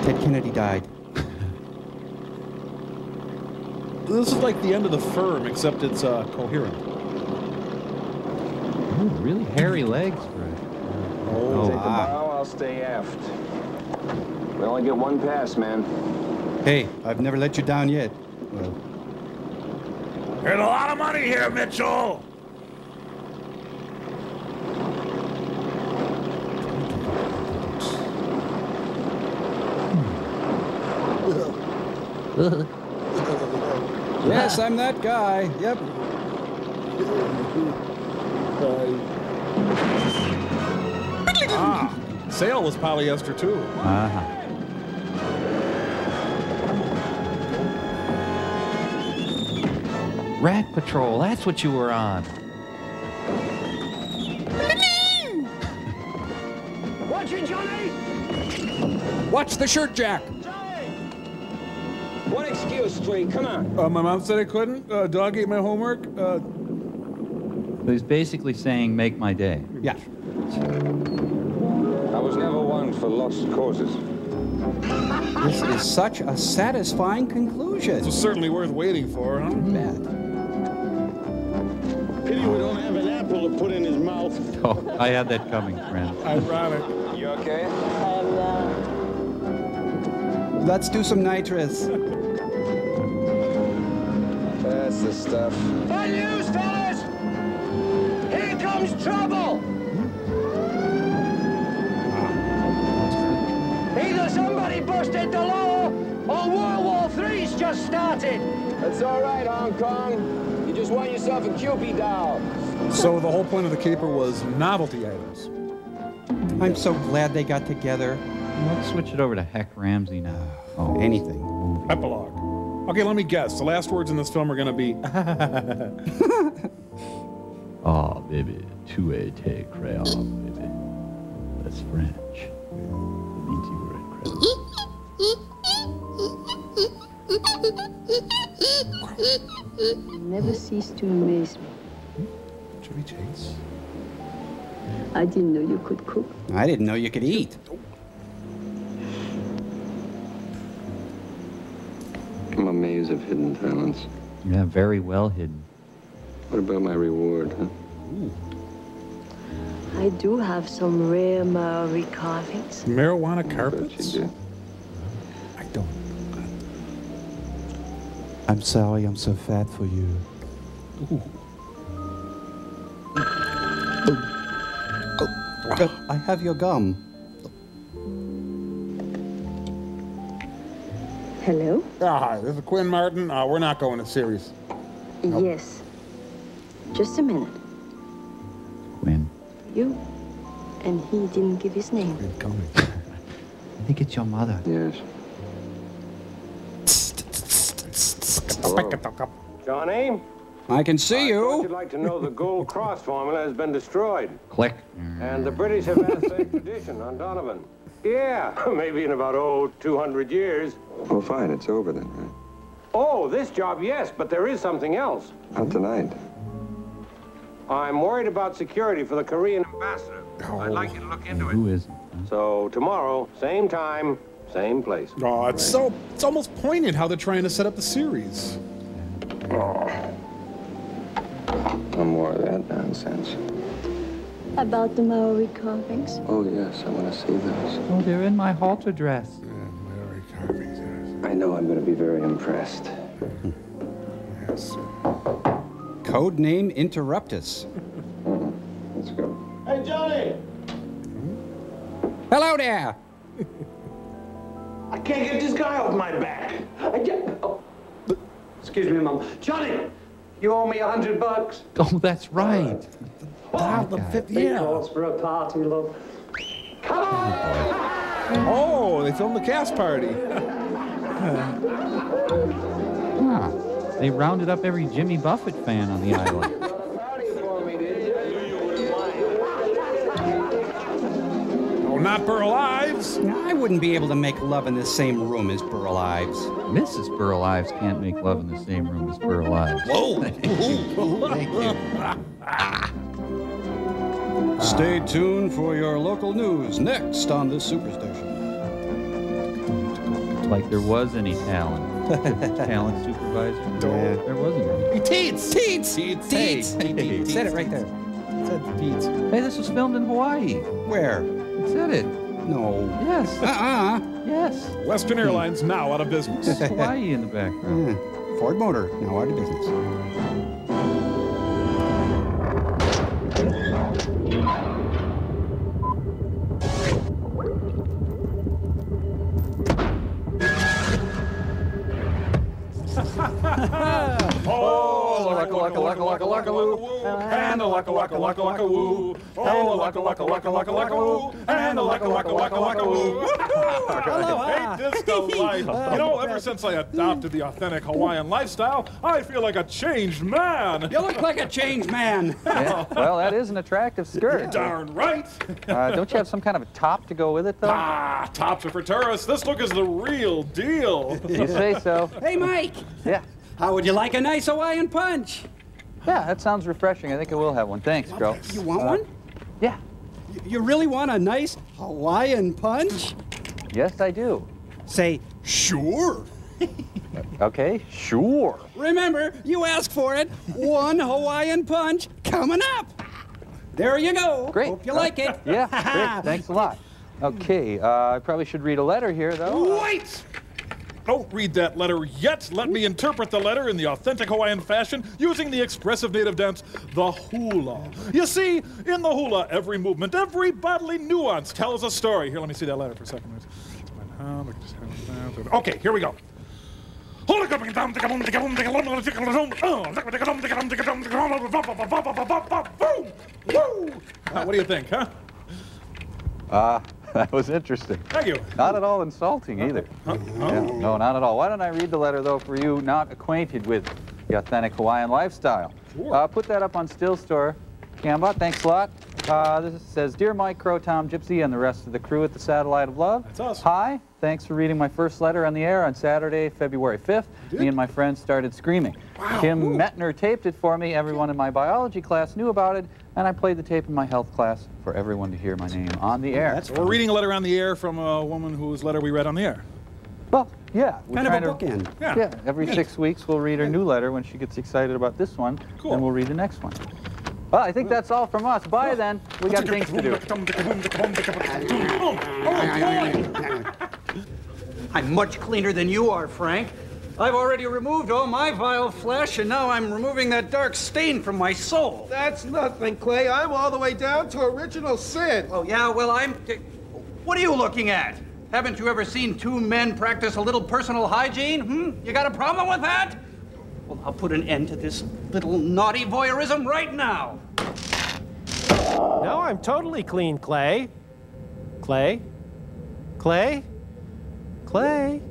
Ted Kennedy died. This is like the end of The Firm, except it's coherent. Ooh, really hairy legs, Fred. Oh, take the bow, I'll stay aft. We only get one pass, man. Hey, I've never let you down yet. Well, There's a lot of money here, Mitchell. yes, I'm that guy. Yep. Ah, sail was polyester too. Uh-huh. Rat Patrol, that's what you were on. Watch it, Johnny! Watch the shirt jack. One excuse, Street. Come on. My mom said I couldn't. Dog ate my homework. He's basically saying, make my day. Yeah. I was never one for lost causes. This is such a satisfying conclusion. It's certainly worth waiting for, huh? Bad. Pity we don't have an apple to put in his mouth. Oh, I had that coming, friend. Ironic. You okay? Let's do some nitrous. That's the stuff. Bad news, fellas! Here comes trouble! Either somebody busted the law, or World War III's just started. That's all right, Hong Kong. You just won yourself a Cupid doll. So the whole point of the caper was novelty items. I'm so glad they got together. Let's switch it over to Heck Ramsey now. Oh, anything. Epilogue. Okay, let me guess. The last words in this film are going to be... Oh, baby. Tu-es crayon, baby. That's French. It means you were incredible. You never cease to amaze me. Chevy Chase? I didn't know you could cook. I didn't know you could eat. I'm a maze of hidden talents. Yeah, very well hidden. What about my reward, huh? Ooh. I do have some rare Maori carvings. Marijuana carpets? You do. I don't. I'm sorry I'm so fat for you. Ooh. I have your gum. Hello? Hi, this is Quinn Martin. We're not going to series. Nope. Yes. Just a minute. Quinn. You? And he didn't give his name. I think it's your mother. Yes. Johnny? I can see you. You'd like to know the Gold Cross formula has been destroyed. Click. And the British have asked for extradition on Donovan. Yeah, maybe in about, 200 years. Well, fine, it's over then, right? Oh, this job, yes, but there is something else. Not tonight. I'm worried about security for the Korean ambassador. I'd like you to look into it. Who is it? So tomorrow, same time, same place. Oh, it's almost poignant how they're trying to set up the series. Oh. No more of that nonsense. About the Maori carvings? Oh, yes, I want to see those. Oh, they're in my halter dress. Maori carvings, yes. I know I'm going to be very impressed. Yes. Code name Interruptus. Let's go. Hey, Johnny! Hello there. I can't get this guy off my back. Excuse me, Mom. Johnny, you owe me $100. Oh, that's right. Yeah. Calls for a party, love. Come on! Oh, they filmed the cast party. Huh. They rounded up every Jimmy Buffett fan on the island. Oh, not Burl Ives. I wouldn't be able to make love in the same room as Burl Ives. Mrs. Burl Ives can't make love in the same room as Burl Ives. Whoa! Thank you. Stay tuned for your local news next on this superstation. Like there was any talent. Talent supervisor? Yeah. There wasn't any. Teets! Teets! Teets! Teets! Hey. Said it right there. Said Teets. Hey, this was filmed in Hawaii. Where? It said it. No. Yes. Yes. Western Airlines now out of business. There's Hawaii in the background. Ford Motor, now out of business. Oh, laka-laka-laka-laka-laka-woo, and a laka-laka-laka-laka-woo. Oh, laka-laka-laka-laka-laka-woo, and a laka-laka-laka-laka-woo. Ain't this the life? You know, ever since I adopted the authentic Hawaiian lifestyle, I feel like a changed man. You look like a changed man. Yeah. Well, that is an attractive skirt. Darn right. Don't you have some kind of a top to go with it, though? Ah, tops are for tourists. This look is the real deal. You say so. Hey, Mike. Yeah. How would you like a nice Hawaiian punch? Yeah, that sounds refreshing. I think I will have one. Thanks, girl. You want one? Yeah. You really want a nice Hawaiian punch? Yes, I do. Say, sure. Okay, sure. Remember, you asked for it. One Hawaiian punch coming up. There you go. Great. Hope you like it. Yeah, great. Thanks a lot. Okay, I probably should read a letter here, though. Wait! Don't read that letter yet. Let me interpret the letter in the authentic Hawaiian fashion using the expressive native dance, the hula. You see, in the hula, every movement, every bodily nuance tells a story. Here, let me see that letter for a second. Okay, here we go. What do you think, huh? That was interesting. Thank you. Not at all insulting either. Yeah, no, not at all. Why don't I read the letter, though, for you not acquainted with the authentic Hawaiian lifestyle? Sure. Put that up on Still Store. Cambot, thanks a lot. This says, Dear Mike, Crow, Tom, Gypsy, and the rest of the crew at the Satellite of Love. That's us. Hi, thanks for reading my first letter on the air on Saturday, February 5th. Me and my friends started screaming. Wow. Kim Metner taped it for me. Everyone in my biology class knew about it, and I played the tape in my health class for everyone to hear my name on the air. We're reading a letter on the air from a woman whose letter we read on the air. Well, yeah. Kind of a bookend. Yeah, every 6 weeks we'll read her new letter. When she gets excited about this one, Cool. then we'll read the next one. Well, I think that's all from us. Bye, then. We got things to do. I'm much cleaner than you are, Frank. I've already removed all my vile flesh, and now I'm removing that dark stain from my soul. That's nothing, Clay. I'm all the way down to original sin. Oh, yeah? Well, what are you looking at? Haven't you ever seen two men practice a little personal hygiene? You got a problem with that? Well, I'll put an end to this little naughty voyeurism right now. No, I'm totally clean, Clay. Clay? Clay? Clay?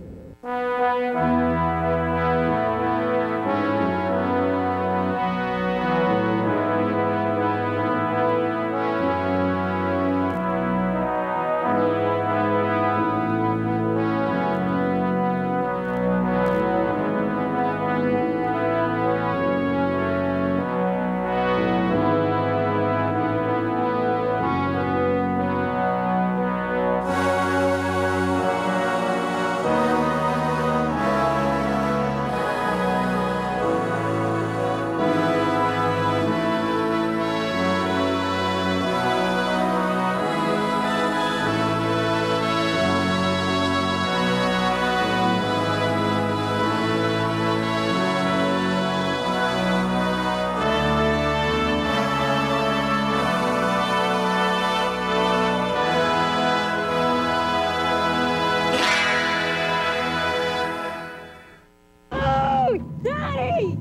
Daddy!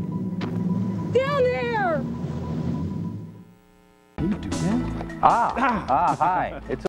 Down there! Hi. It's